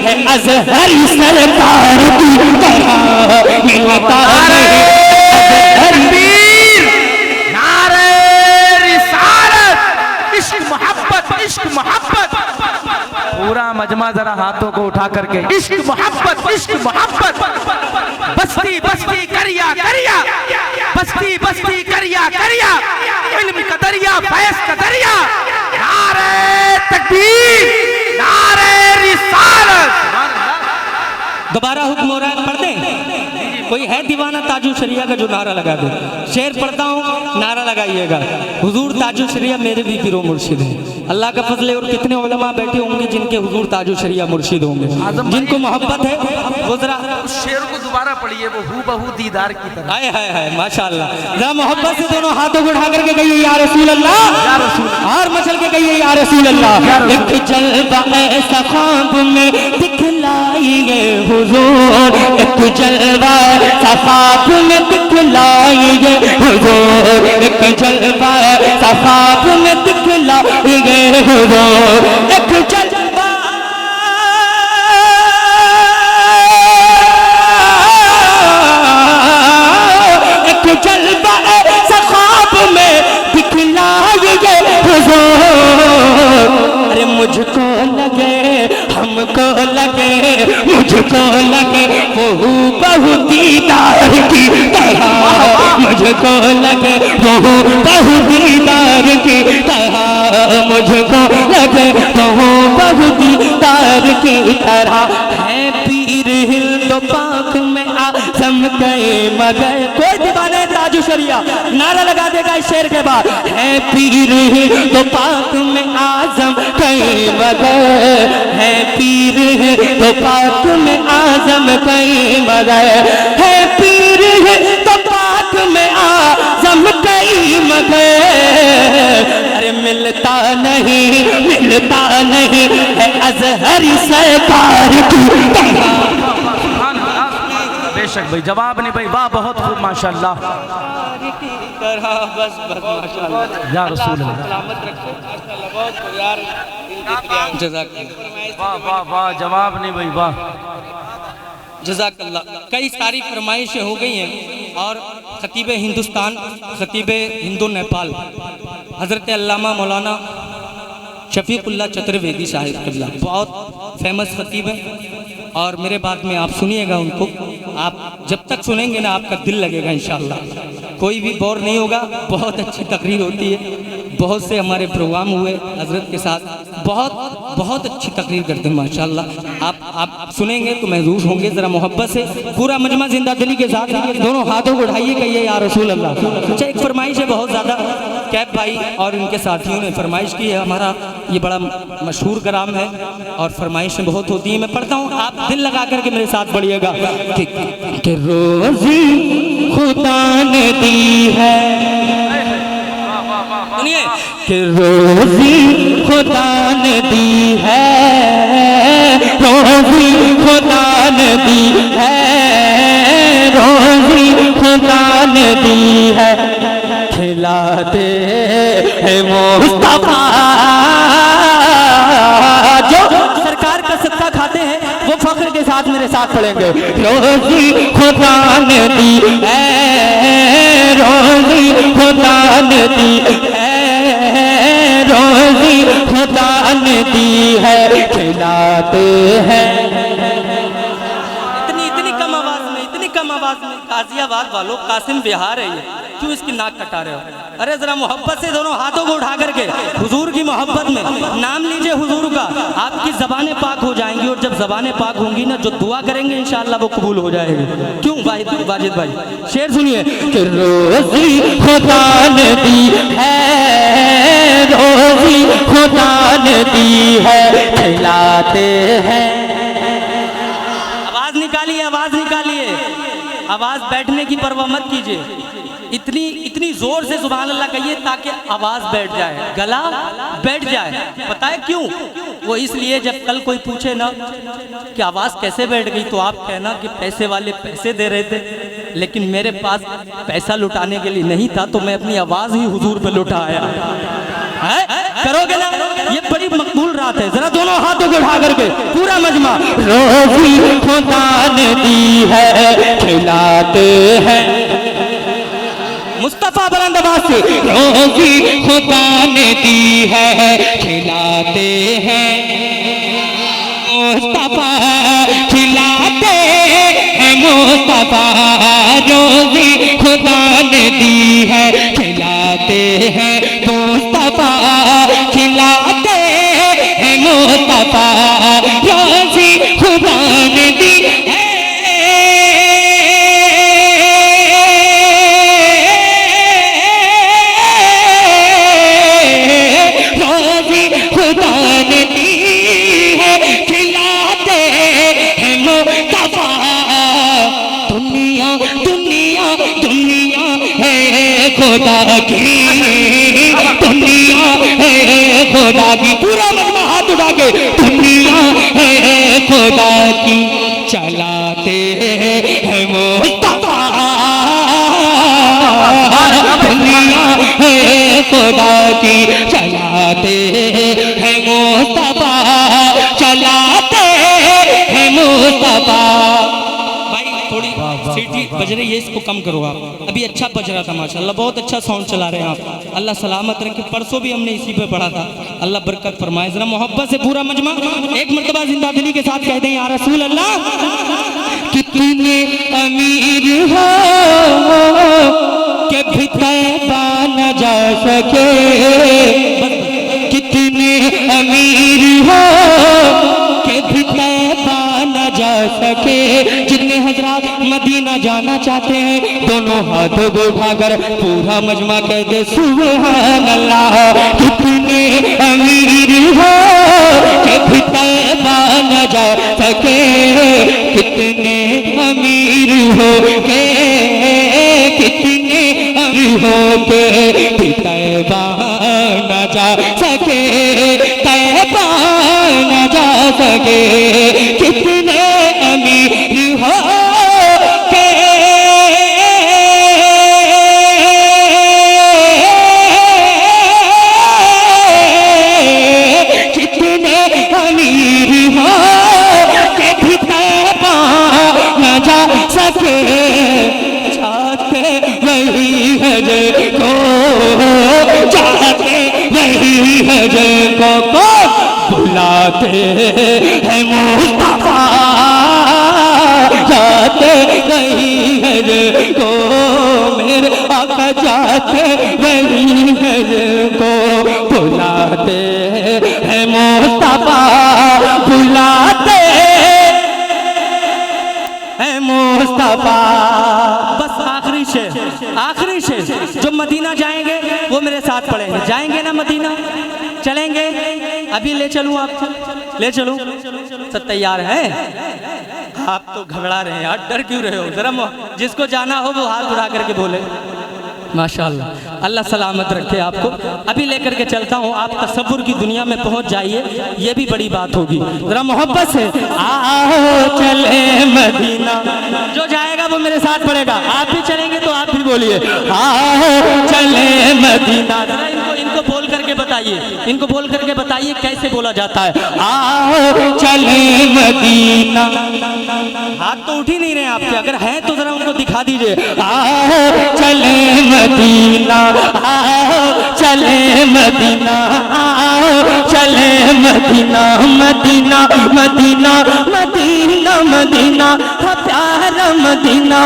है अज़हर सरकार की तरह, मिलता नहीं। नारे रिसालत, इश्क मोहब्बत। पूरा मजमा जरा हाथों को उठा करके इश्क मोहब्बत। बस्ती करिया, बस्ती करिया, इल्म का दरिया, फैज़ का दरिया। नारे तकबीर, नारे रिसालत। दोबारा हुक्म हो रहा है, पढ़ दें? कोई है दीवाना ताजु शरिया का जो नारा लगा दे। शेर पढ़ता हूँ, नारा लगाइएगा। हुजूर ताजु शरिया मेरे भी पीरो मुर्शिद है। अल्लाह का फजल है। और कितने उलमा बैठे होंगे जिनके हुजूर ताजु शरिया मुर्शिद होंगे, जिनको मोहब्बत है वो जरा उस शेर को दोबारा पढ़िए, वो हू बहू दीदार की तरह। हाय हाय हाय माशाअल्लाह। जरा मोहब्बत से दोनों हाथों को उठा करके कहिए या रसूल अल्लाह, और मचल के कहिए या रसूल अल्लाह। एक जलवा ऐसा ख्वाब में दिखलाइए हुजूर, एक जलवा ऐसा ख्वाब में दिखलाइए हुजूर, एक जलवा ऐसा ख्वाब में दिखलाइए हुजूर, एक जलवा जलवा ऐसा ख्वाब में दिखलाइए हुजूर। अरे मुझको लगे, हमको लगे, मुझको लगे वो बहु दीदार की तरह, मुझको लगे वो बहु दीदार की तरह, मुझको लगे वो बहु दीदार की तरह। है पीर हिंद पाक में आजम गए मगर, कोई दीवाना ताजु शरिया नारा लगा देगा इस शेर के बाद। है पीर तो पाक में आजम कई मगर, है पीर तो पाक में आजम कई मगर, है पीर तो पाक में आजम कई मगर। अरे मिलता नहीं है अजहरी सरकार की तरह। बेशक भाई, जवाब नहीं भाई, वाह बहुत खूब माशाल्लाह। बस माशाल्लाह या रसूल अल्लाह, वाह वाह वाह, जवाब नहीं भाई, वाह। जज़ाकल्लाह। कई सारी फरमाइशें हो गई हैं और खतीब हिंदुस्तान, खतीब हिंदू नेपाल हज़रत अल्लामा मौलाना शफीकुल्लाह चतुर्वेदी साहिब क़िबला बहुत फेमस खतीब हैं और मेरे बाद में आप सुनिएगा उनको। आप जब तक सुनेंगे ना आपका दिल लगेगा इंशाअल्लाह, कोई भी बोर नहीं होगा। बहुत अच्छी तकरीर होती है, बहुत से हमारे प्रोग्राम हुए हजरत के साथ, बहुत अच्छी तकरीर करते हैं माशाअल्लाह। आप सुनेंगे तो महसूस होंगे। ज़रा मोहब्बत से पूरा मजमा जिंदा दिली के साथ दोनों हाथों को उठाइए, कहिए या रसूल अल्लाह। अच्छा, एक फरमाइश है बहुत ज़्यादा, कैब भाई और इनके साथियों ने फरमाइश की है। हमारा ये बड़ा मशहूर कराम है और फरमाइशें बहुत होती हैं। मैं पढ़ता हूँ, आप दिल लगा करके मेरे साथ पढ़िएगा कि रोज़ी खुदा ने दी है, सुनिए, कि रोज़ी खुदा ने दी है, रोज़ी खुदा ने दी है, रोज़ी खुदा ने दी है, खिलाते हैं मुस्तफा। जो सरकार का सत्ता खाते हैं वो फख्र के साथ मेरे साथ पढ़ेंगे। रोज़ी खुदा ने दी है, रोज़ी खुदा ने दी है, रोज़ी खुदा ने दी है, खिलाते हैं। इतनी कम आवाज में, इतनी कम आवाज में गाजियाबाद वालों, कासिम बिहार है ये, क्यों इसकी नाक कटा रहे हो? अरे जरा मोहब्बत से दोनों हाथों को उठा करके हुजूर की मोहब्बत में नाम लीजिए हुजूर का, आपकी ज़बानें पाक हो जाएंगी। और जब ज़बानें पाक होंगी ना, जो दुआ करेंगे इंशाअल्लाह वो कबूल हो जाएगी। क्यों वाजिद भाई, शेर सुनिए कि रोज़ी खुदा ने दी है, रोज़ी खुदा ने दी है, खिलाते हैं। आवाज निकालिए, आवाज निकालिए, आवाज बैठने की परवाह मत कीजिए। इतनी जोर से सुभान अल्लाह कहिए ताकि आवाज बैठ जाए, गला बैठ जाए। पता है क्यों? वो इसलिए जब कल कोई पूछे ना कि आवाज कैसे बैठ गई, तो आप कहना कि पैसे वाले पैसे दे रहे थे, लेकिन मेरे पास पैसा लुटाने के लिए नहीं था, तो मैं अपनी आवाज ही हुजूर पे लुटाया। है? करोगे ना? ये बड़ी मकबूल रात है। जरा दोनों हाथों को उठा करके पूरा मजमा, रोज़ी खुदा ने दी है, खिलाते हैं। मुस्तफा बुलंद आवाज से, रोज़ी खुदा ने दी है, खिलाते हैं। मुस्तफा खिलाते हैं, मुस्तफा रोज़ी खुदा ने दी है, खिलाते हैं। मुस्तफा खिलाते हैं, मुस्तफा रोज़ी खुदा ने दी है, की दुनिया है खुदा की। पूरा मजमा हाथ उठा के दुनिया है खुदा की, चलाते हैं मुस्तफा। दुनिया है खुदा की, चलाते हैं मुस्तफा, चलाते हैं मुस्तफा। थोड़ी सीटी बज रही है, इसको कम करो आप। अभी अच्छा बज रहा था माशाल्लाह, बहुत अच्छा साउंड चला रहे हैं आप। अल्लाह सलामत रखे। परसों भी हमने इसी पे पढ़ा था। अल्लाह बरकत फरमाए। जरा मोहब्बत से पूरा मजमा एक मर्तबा जिंदा दिली के साथ कहते हैं या रसूल अल्लाह। कितने अमीर हो के भी तैबा न जा सके, कितने अमीर हो के भी तैबा न जा सके। जितने हजरात मदीना जाना चाहते हैं दोनों हाथों को उठाकर पूरा मजमा कहते सुभान अल्लाह। कितने अमीर हो के भी तैबा न जा सके, कितने अमीर हो के, कितने अमीर हो के भी तैबा न जा सके, तैबा न जा सके। कितने अमीर हो के, कितने अमीर हो के भी तैबा न जा सके। चाहते वही है को, चाहते वही है को बुलाते हैं मुस्तफा, जाते वही है को मेरे आका, जाते वही है को बुलाते हैं मुस्तफा, बुलाते हैं मुस्तफा। बस आखिरी शेर जो मदीना जाएंगे वो मेरे साथ पढ़ेंगे। जाएंगे ना मदीना, चलेंगे? अभी ले चलूं आपको, ले चलूं? सब तैयार हैं? आप तो घबरा रहे हैं यार, डर क्यों रहे हो? जरा जिसको जाना हो वो हाथ उठा करके बोले। माशाअल्लाह, अल्लाह सलामत रखे आपको। अभी लेकर के चलता हूँ, आप तसव्वुर की दुनिया में पहुँच जाइए, ये भी बड़ी बात होगी। जरा मोहब्बत से आओ चले मदीना, जो जाएगा वो मेरे साथ पढ़ेगा। आप भी चलेंगे तो आप भी बोलिए आओ चले मदीना। इनको बोल करके बताइए, इनको बोल करके बताइए कैसे बोला जाता है। आओ चले मदीना। हाथ तो उठ ही नहीं रहे आपके, अगर हैं तो जरा उनको दिखा दीजिए। आओ चले मदीना, आओ चले मदीना, आओ चले Medina, Medina Medina Medina Medina, प्यारा मदीना,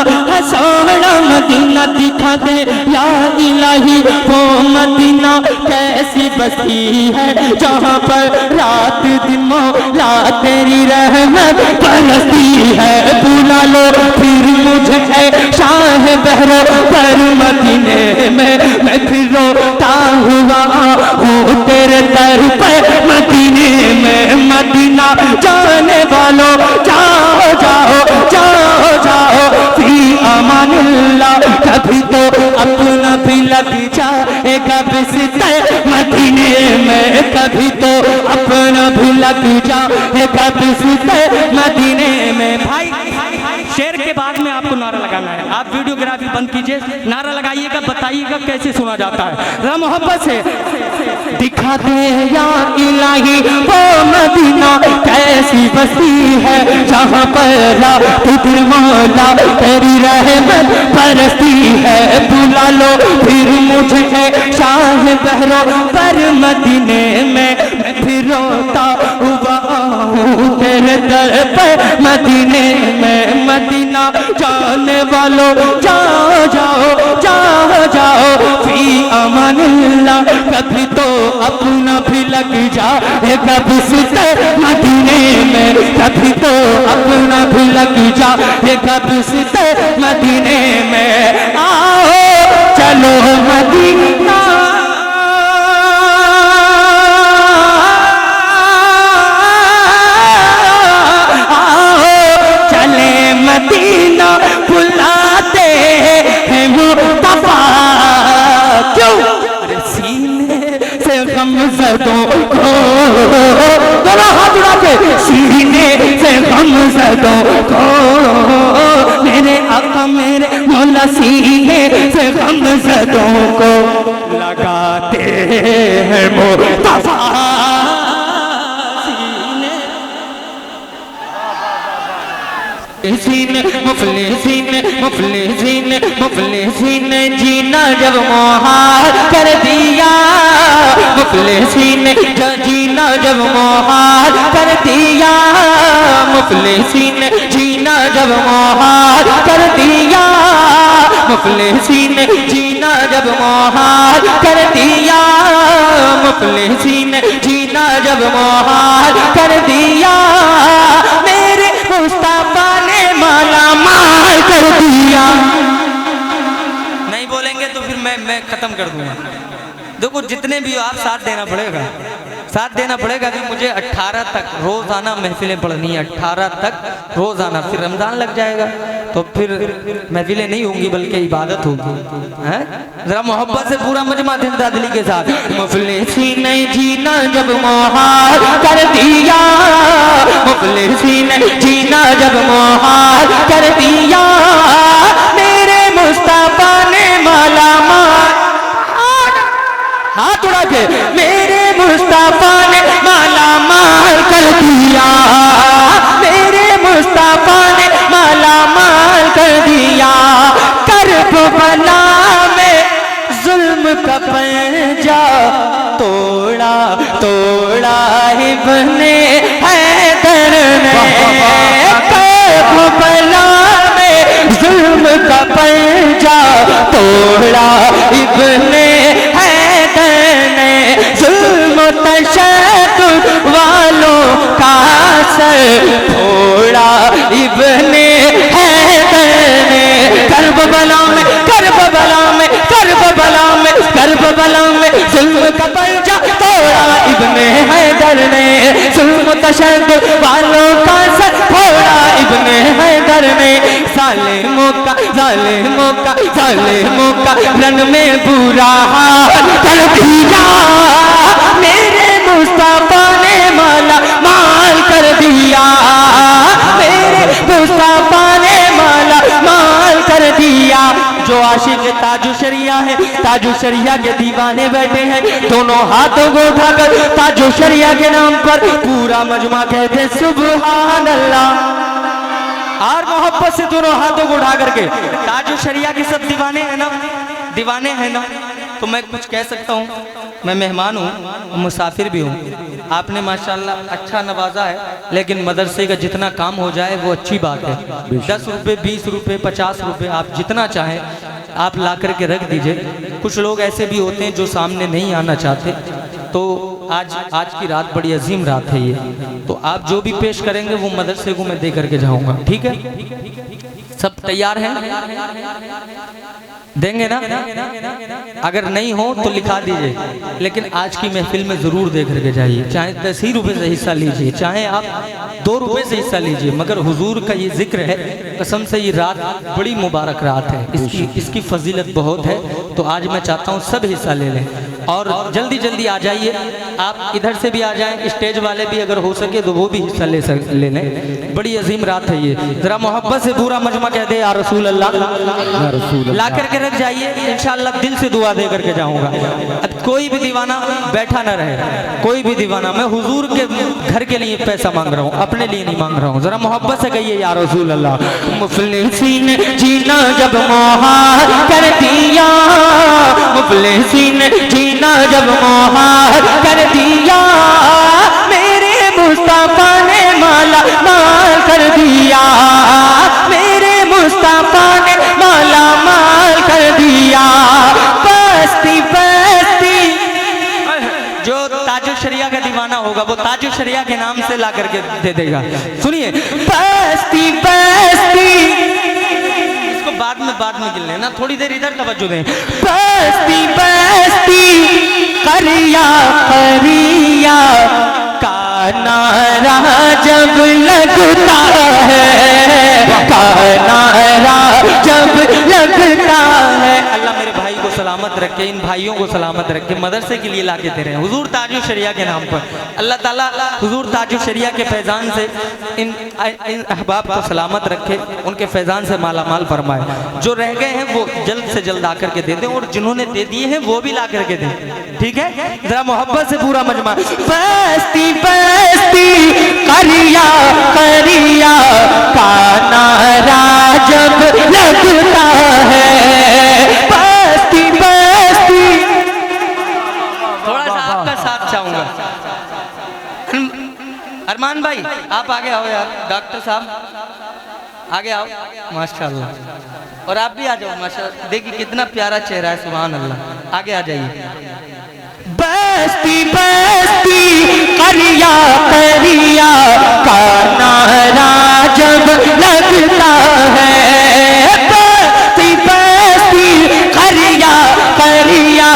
सोना मदीना, दिखा दे या इलाही वो मदीना कैसी बस्ती है जहाँ पर रात दिन मौला तेरी रहमत बरसती है। बुला लो फिर मुझे है शाह बहरो पर मदीने में मैं फिर रोता हुआ हूँ तेरे दर पर मदीने में। मदीना जाने वालों जाओ जाओ जाओ जाओ फी अमानिल्लाह, कभी तो अपना भी लग जाएगा बिस्तर मदीने में, कभी तो अपना भी लग जाएगा बिस्तर मदीने में। भाई शेर के बाद में आपको नारा लगाना है। आप वीडियोग्राफी बंद कीजिए, नारा लगाइएगा, बताइएगा कैसे सुना जाता है। जरा मोहब्बत से दिखा दे या इलाही वो मदीना कैसी बस्ती है जहाँ पर रात दिन मौला तेरी रहमत बरसती है। बुला लो फिर मुझे है शाह बहरो पर मदीने में मैं फिर रोता हुआ हूँ तेरे दर पर मदीने में। मदीना जाने वालों जाओ जाओ जाओ जाओ फी अमानिल्लाह, कभी तो अपना भी लग जाएगा बिस्तर मदीने में, कभी तो अपना भी लग जाएगा बिस्तर मदीने में। आओ चलो मदीना, मदीना बुलाते हैं मुस्तफा। गमज़दों को, दोनों हाथ उठा के, सीने से गमज़दों को, मेरे आका मेरे मौला सीने से गमज़दों को लगाते हैं मुस्तफा सीने। सीने मुफलिसीन मुफलिसीन मुफलिसीन जीना जब मुहाल कर दिया, मुफलिसीन जीना जब मुहाल कर दिया, मुफलिसीन जीना जब मुहाल कर दिया, मुफलिसीन जीना जब मुहाल कर दिया, मुफलिसीन जीना जब मुहाल कर दिया, मेरे मुस्तफा ने माला माल कर दिया। नहीं बोलेंगे तो फिर मैं खत्म कर दूंगा। देखो जितने भी हो आप साथ देना पड़ेगा, साथ देना पड़ेगा कि मुझे 18 तक रोजाना महफिलें पढ़नी है, 18 तक रोजाना, फिर रमजान लग जाएगा तो फिर महफिलें नहीं होंगी बल्कि इबादत होगी। हैं जरा मोहब्बत से पूरा मजमा जिंदा दिली के साथ। मुफलिसीन जीना जब मुहाल कर दिया, मुफलिसीन जीना जब मुहाल कर दिया, मेरे मुस्तफा ने माला माल, हाथ उड़ा के, मेरे मुस्तफा ने माला माल कर दिया, मेरे मुस्तफा ने माला माल कर दिया। करबला में जुल्म का पंजा तोड़ा तोड़ा इब्ने हैदर ने, करबला में जुल्म का पंजा तोड़ा इब्ने जुल्म तशद्दुद वालों का सर फोड़ा इब्ने हैदर ने। करबला में करबला में करबला में करबला में जुल्म का पंजा तोड़ा इब्ने हैदर ने, जुल्म तशद्दुद वालों का सर फोड़ा इब्ने हैदर ने। जालिमों का जालिमों का जालिमों का रन में बुरा हाल कर दिया, मेरे मुस्तफा ने माला माल कर दिया, मेरे मुस्तफा ने माला माल कर दिया। जो आशिक ताजु शरिया है, ताजु शरिया के दीवाने बैठे हैं, दोनों हाथों को उठाकर ताजु शरिया के नाम पर पूरा मजमा कहते सुभान अल्लाह, और मोहब्बत से दोनों हाथों को उठा करके। ताजु शरिया के सब दीवाने हैं ना, दीवाने हैं ना, तो मैं कुछ कह सकता हूँ। मैं मेहमान हूँ, मुसाफिर भी हूँ। आपने माशाल्लाह अच्छा नवाजा है, लेकिन मदरसे का जितना काम हो जाए वो अच्छी बात है। 10 रुपये 20 रुपये 50 रुपये आप जितना चाहें आप ला करके रख दीजिए। कुछ लोग ऐसे भी होते हैं जो सामने नहीं आना चाहते, तो आज की रात बड़ी अजीम रात है ये, तो आप जो भी पेश करेंगे वो मदरसे को मैं दे करके जाऊंगा, ठीक है? सब तैयार हैं? देंगे ना? अगर नहीं हो तो लिखा दीजिए, लेकिन आज की महफिल में जरूर दे करके जाइए। चाहे 10 ही रुपए से हिस्सा लीजिए, चाहे आप 2 रुपए से हिस्सा लीजिए, मगर हुजूर का ये जिक्र है, कसम से ये रात बड़ी मुबारक रात है, इसकी फजीलत बहुत है। तो आज मैं चाहता हूँ सब हिस्सा ले लें और जल्दी जल्दी आ जाइए। आप इधर से भी आ जाएं, स्टेज वाले भी अगर हो सके तो वो भी हिस्सा ले लें। बड़ी अजीम रात है ये, जरा मोहब्बत से पूरा मजमा कह दे या रसूल अल्लाह, ला करके रख जाइए। इंशाअल्लाह दिल से दुआ दे करके जाऊंगा। अब कोई भी दीवाना बैठा ना रहे, कोई भी दीवाना, मैं हुजूर के घर के लिए पैसा मांग रहा हूँ, अपने लिए नहीं मांग रहा हूँ। जरा मोहब्बत से कहिए या रसूल अल्लाह। मुफलिसीन जीना जब मुहाल कर दिया, मुफलिसीन जीना जब मुहाल कर दिया, मेरे मुस्तफा ने माला माल कर दिया, मेरे मुस्तफा ने माला माल कर दिया। बस्ती बस्ती जो ताजु शरिया का दीवाना होगा वो ताजु शरिया के नाम से ला करके दे देगा। सुनिए, बस्ती बस्ती, इसको बाद में गिन लेना, थोड़ी देर इधर तवज्जो दें। बस्ती बस्ती करिया करिया का नारा जब लगता है, का नारा जब लगता है। अल्लाह मेरे भाई को सलामत रखे, रखे, इन भाइयों को सलामत रखे, मदरसे के लिए ला के दे रहे हैं हुजूर ताजु शरिया के नाम पर। अल्लाह ताला हुजूर ताजु शरिया के फैज़ान से इन अहबाब को सलामत रखे, उनके फैज़ान से माला माल फरमाए। जो रह गए हैं वो जल्द से जल्द आकर के दे दें, और जिन्होंने दे दिए हैं वो भी ला करके दें, ठीक है। जरा मोहब्बत से पूरा मजमा। बस्ती बस्ती करिया करिया का नारा जब लगता है, बस्ती बस्ती। थोड़ा सा आपका साथ चाहूंगा। अरमान भाई आप आगे आओ यार, डॉक्टर साहब आगे आओ, माशाल्लाह। और आप भी आ जाओ, माशाल्लाह। देखिए कितना प्यारा चेहरा है, सुभान अल्लाह। आगे आ जाइए। बस्ती बस्ती करिया करिया का नारा जब लगता है, बस्ती बस्ती करिया करिया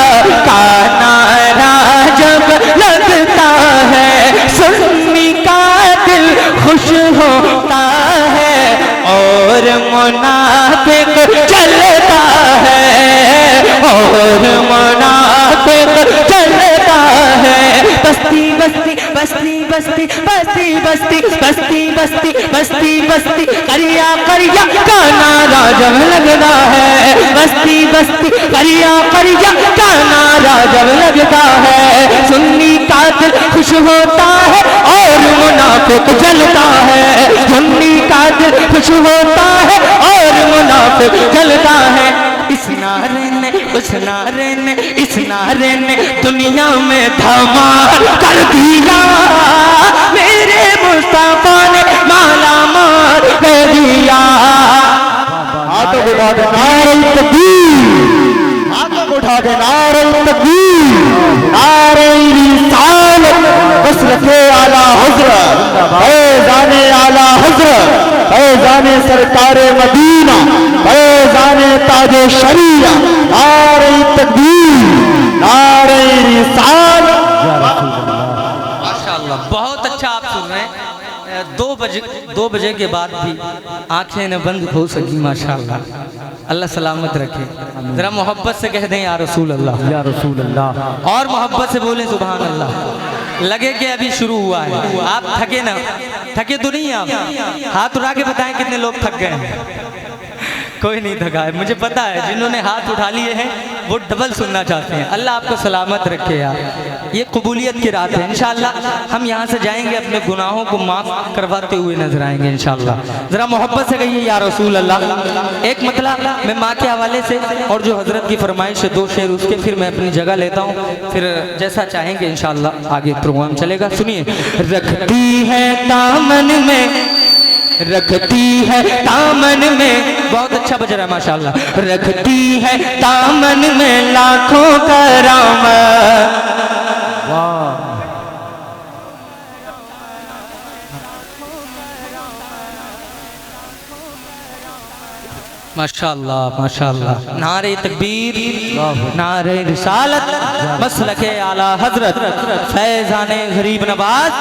का नारा जब लगता है, सुन्नी का दिल खुश होता है और मुनाफिक चलता है, और मुनाफिक चलता है। बस्ती बस्ती बस्ती बस्ती बस्ती बस्ती बस्ती बस्ती बस्ती बस्ती करिया करिया का नारा जब लगता है, बस्ती बस्ती करिया करिया का नारा जब लगता है, सुन्नी का दिल खुश होता है और मुनाफिक जलता है, सुन्नी का दिल खुश होता है और मुनाफिक जलता है। इस नारे ने उस नारे ने इस नारे ने दुनिया में धमाल कर दिया, मेरे मुस्तफा ने माला माल कर दिया। हाथों को उठा के नारे तकबीर, हाथों को उठा के नारे तकबीर, नारे रिसालत, बस रखे आला हज़रत, फैज़ाने आला हज़रत, फैज़ाने सरकारे मदीना, फैज़ाने ताजे शरीया, नारे तकबीर, नारे रिसालत। माशाल्लाह बहुत अच्छा आप सुन रहे हैं। 2 बजे के बाद भी आंखें न बंद हो सकी, माशाल्लाह। अल्लाह सलामत रखे। जरा मोहब्बत से कह दें या रसूल अल्लाह, या रसूल अल्लाह। और मोहब्बत से बोलें सुभान अल्लाह। लगे कि अभी शुरू हुआ है, आप थके ना, थके तो नहीं आप? हाथ उठा के बताएं कितने लोग थक गए हैं। कोई नहीं थका है, मुझे पता है। जिन्होंने हाथ उठा लिए हैं वो डबल सुनना चाहते हैं। अल्लाह आपको सलामत रखे यार। ये कबूलियत की रात है। इंशाअल्लाह हम यहाँ से जाएंगे, अपने गुनाहों को माफ़ करवाते हुए नजर आएंगे इंशाअल्लाह। ज़रा मोहब्बत से कहिए या रसूल अल्लाह। एक मतलब मैं माँ के हवाले से और जो हज़रत की फरमाइश है 2 शेर उसके, फिर मैं अपनी जगह लेता हूँ, फिर जैसा चाहेंगे इंशाअल्लाह आगे प्रोग्राम चलेगा। सुनिए। रखती है दामन में, रखती है दामन में, बहुत अच्छा बज रहा है माशाअल्लाह। रखती है दामन में लाखों करामत, माशाअल्लाह माशाअल्लाह। नारे तकबीर, नारे रिसालत, मसलके आला हजरत, फैज़ाने गरीब नवाज,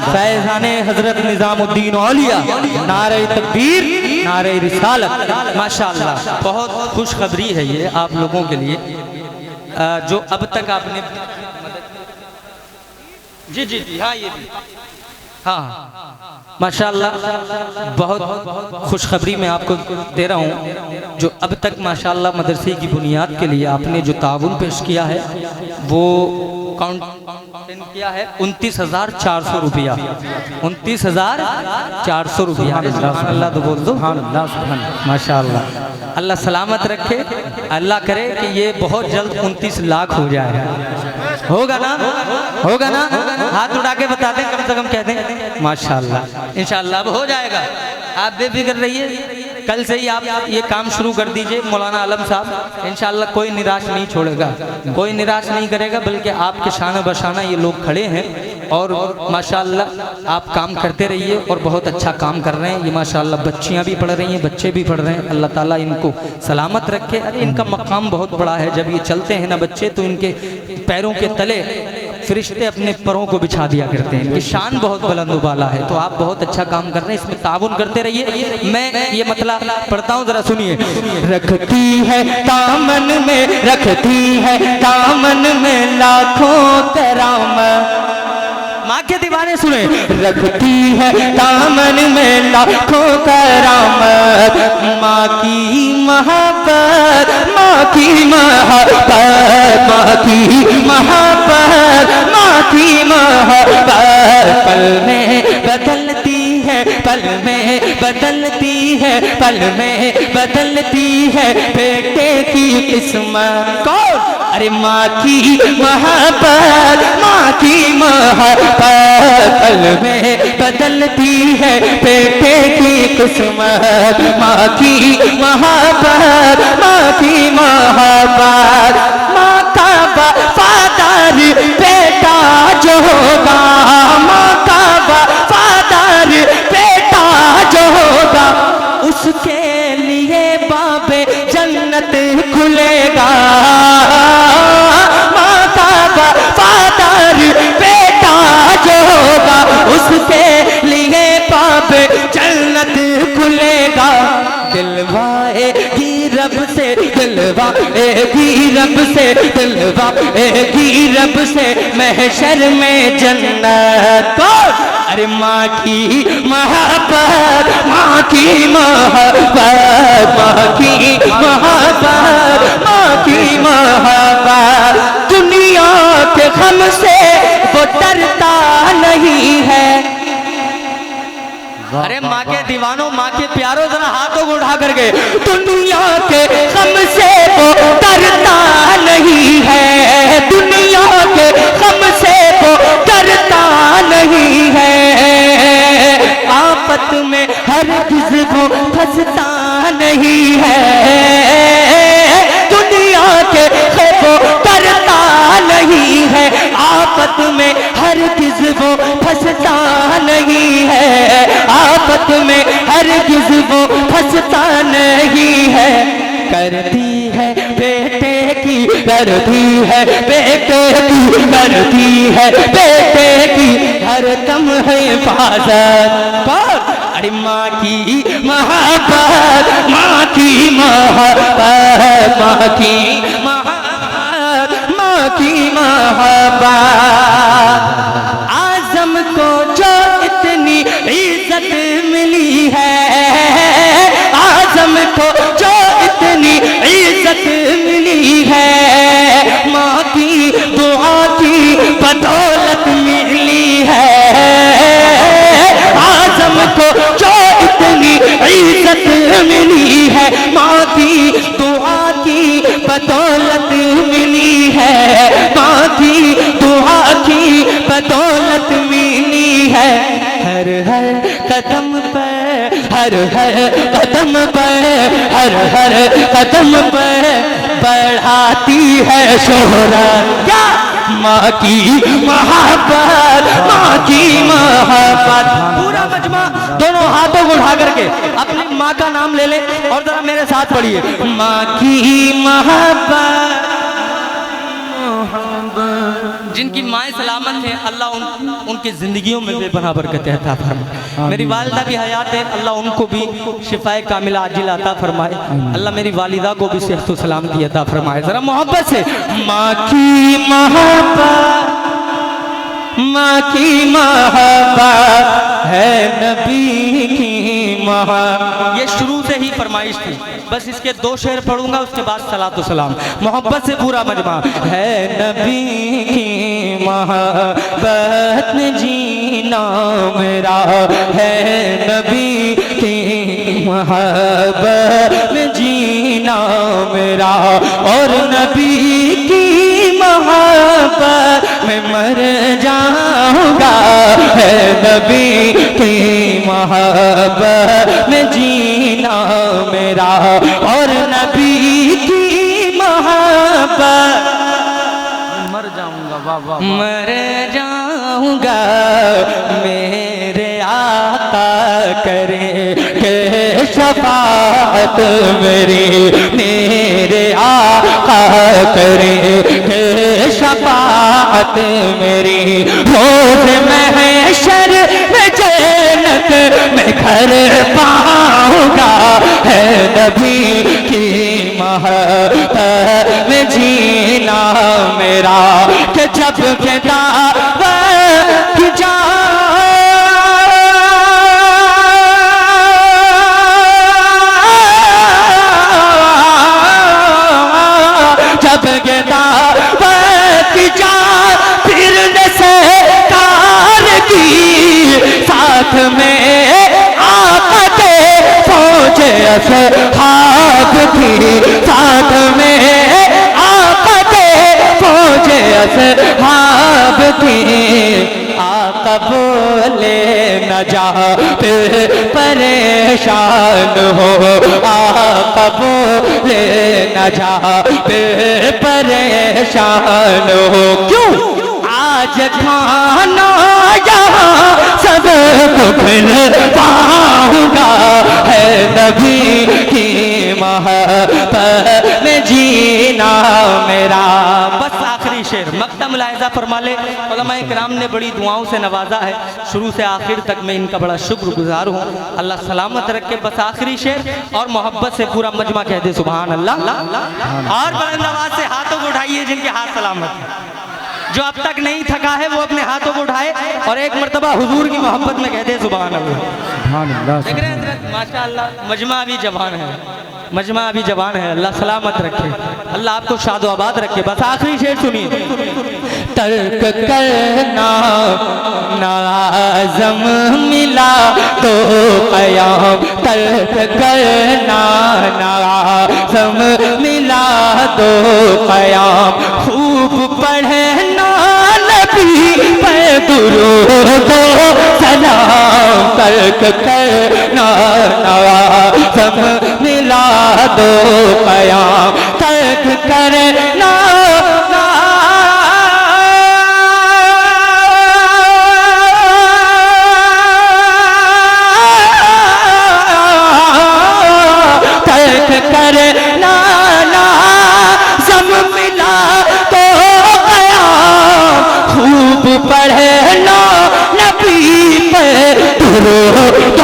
फैज़ाने हजरत निजामुद्दीन औलिया। नारे तकबीर, नारे रिसालत। माशाअल्लाह बहुत खुशखबरी है ये आप लोगों के लिए, जो अब तक आपने जी जी जी हाँ ये भी हाँ माशाअल्लाह बहुत खुशखबरी मैं आपको दे रहा हूँ। जो अब तक माशाअल्लाह मदरसे की बुनियाद के लिए आपने जो ताउन पेश किया है वो काउंट किया है 29,400 रुपया। 29,400 रुपया। अल्लाह तो बोल दो माशाअल्लाह। अल्लाह सलामत रखे, अल्लाह करे कि ये बहुत जल्द 29 लाख हो जाए। होगा ना, होगा ना? हाथ उठा के बता दें, कम से कम कह दें माशाअल्लाह। इंशाअल्लाह अब हो जाएगा, आप बेफिक्र रहिए। कल से ही आप ये काम शुरू कर दीजिए। मौलाना आलम साहब इंशाअल्लाह कोई निराश नहीं छोड़ेगा, कोई निराश नहीं करेगा, बल्कि आपके शान बशाना ये लोग खड़े हैं। और माशाअल्लाह आप काम करते रहिए और बहुत अच्छा काम कर रहे हैं। ये माशाअल्लाह बच्चियां भी पढ़ रही हैं, बच्चे भी पढ़ रहे हैं। अल्लाह ताला इनको सलामत रखे। अरे इनका मकाम बहुत बड़ा है, जब ये चलते हैं ना बच्चे तो इनके पैरों के तले फरिश्ते अपने परों को बिछा दिया करते हैं। इनकी शान बहुत बुलंद वाला है। तो आप बहुत अच्छा काम कर रहे हैं, इसमें ताउन करते रहिए। मैं ये मतलब पढ़ता हूँ, जरा सुनिए। रखती है दामन में, रखती है दामन में लाखों करामत। माँ के दीवाने सुने। रखती है दामन में लाखों करामत। माँ की मोहब्बत, माँ की मोहब्बत, माँ की मोहब्बत, माँ की मोहब्बत पल में बदलती है, पल में बदलती है, पल में बदलती है बेटे की किस्मत। कौन? अरे माँ की मोहब्बत, माँ की मोहब्बत पल में बदलती है बेटे की किस्मत। माँ की मोहब्बत, माँ की मोहब्बत। माँ का वफादार बेटा जो होगा, माँ का वफादार बेटा जो होगा, उसके लिए बाबे जन्नत खुलेगा। माँ का वफादार बेटा जो होगा, उसके लिए बाबे जन्नत खुलेगा। दिलवाएगी रब से, दिलवाएगी रब से, दिलवाएगी रब से महशर में जन्नत। अरे माँ की मोहब्बत, माँ की मोहब्बत, माँ की मोहब्बत, माँ की मोहब्बत। दुनिया के गम से वो डरता नहीं है। अरे माँ के दीवानों, माँ के प्यारों, जरा हाथों को उठा करके। दुनिया के गम से वो डरता नहीं है, दुनिया के गम से वो डरता नहीं है। आफत में हरगिज़ वो फंसता नहीं है, दुनिया के वो डरता नहीं है। आफत में हरगिज़ वो फंसता नहीं है, आफत में हरगिज़ वो फंसता नहीं है। करती है बेटे की, करती है बेटे की, करती है बेटे की हर दम है हिफाजत। अरे माँ की मोहब्बत, माँ की मोहब्बत, माँ की मोहब्बत, माँ की मोहब्बत। आज़म को जो इतनी इज्जत मिली है, आज़म को जो इतनी इज्जत मिली है, माँ की दुआ की बदौलत मिली है। आज़म को जो इतनी इज्जत मिली है, माँ की दुआ की बदौलत मिली है, माँ की दुआ की बदौलत मिली है। हर हर कदम पर, हर हर कदम पर, हर हर कदम पर बढ़ाती है शोहरत। क्या? माँ की मोहब्बत, माँ की मोहब्बत। पूरा मजमा दोनों हाथों को उठा करके अपनी माँ का नाम ले ले और जरा मेरे साथ पढ़िए। माँ की मोहब्बत। जिनकी माएँ सलामत हैं, अल्लाह उनकी ज़िंदगियों में बेपनाह बरकत अता फरमाए। मेरी वालिदा भी हयात है, अल्लाह उनको भी शिफाए कामिला आजिल अता फरमाए। अल्लाह मेरी वालिदा को भी सेहत व सलामती अता फरमाए। ज़रा मोहब्बत से। माँ की मोहब्बत, माँ की मोहब्बत है नबी की मोहब्बत। ये शुरू से ही फरमाइश थी, बस इसके 2 शेर पढ़ूंगा, उसके बाद सलात व सलाम। मोहब्बत से पूरा मजमा। है नबी की मोहब्बत में जीना मेरा, है नबी की मोहब्बत में जीना मेरा, और नबी की मोहब्बत में मर जाऊंगा। है नबी की मोहब्बत में जीना मेरा, और नबी की मोहब्बत मर जाऊंगा। मर जाऊंगा मेरे आका करे के शफाअत मेरी, मेरे आका करे के शफाअत मेरी। रोज़ महशर में जन्नत में घर पाऊंगा, है नबी की मोहब्बत में जीना मेरा, कि जब के दावत की जब के दावत की फिरने से कार की, साथ में आका के फौजे असहाब थी, साथ में आका के फौजे असहाब थी। आका बोले न जा फिर परेशान हो, आका बोले न जा फिर परेशान हो। क्यों आज खाना यहाँ सब मिल पाऊंगा, है नबी की मोहब्बत में जीना मेरा। बस आखिरी शेर मक्ता मुलाहिजा फरमा ले। उलमाए किराम ने बड़ी दुआओं से नवाजा है, शुरू से आखिर तक मैं इनका बड़ा शुक्रगुजार हूँ। अल्लाह सलामत रखे। बस आखिरी शेर और मोहब्बत से पूरा मजमा कह दे सुभान अल्लाह। और बुलंद आवाज से हाथों को उठाइए जिनके हाथ सलामत है। जो अब तक नहीं थका है वो अपने हाथों को उठाए और एक मर्तबा हुजूर की मोहब्बत में कहते हैं सुभान अल्लाह। देख रहे हैं हज़रत माशाअल्लाह, मजमा अभी जवान है, मजमा अभी जवान है। अल्लाह सलामत रखे, अल्लाह आपको शादो आबाद रखे। बस आखिरी शेर सुनिए। तर्क करना नाज़म मिला तो क़याम, तर्क करना नाज़म मिला तो क़याम। खूब पढ़ना नबी पे दुरूद सलाम, तर्क करना नाज़म मिला दो क़याम, तर्क करना करना नाज़म मिला तो क़याम। खूब पढ़ना नबी पे दुरूद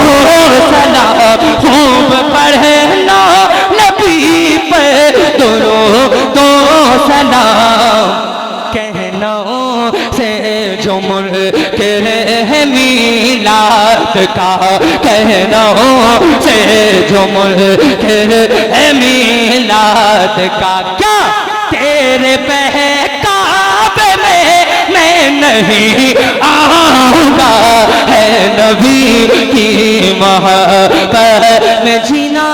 सलाम, खूब पढ़ना नबी पे दुरूद सलाम। कहना से जो मुनकिर है मीलाद का, कहना से जो मुनकिर है मीलाद का। क्या तेरे बहकाव में मैं नहीं आऊंगा, है नबी की मोहब्बत में जीना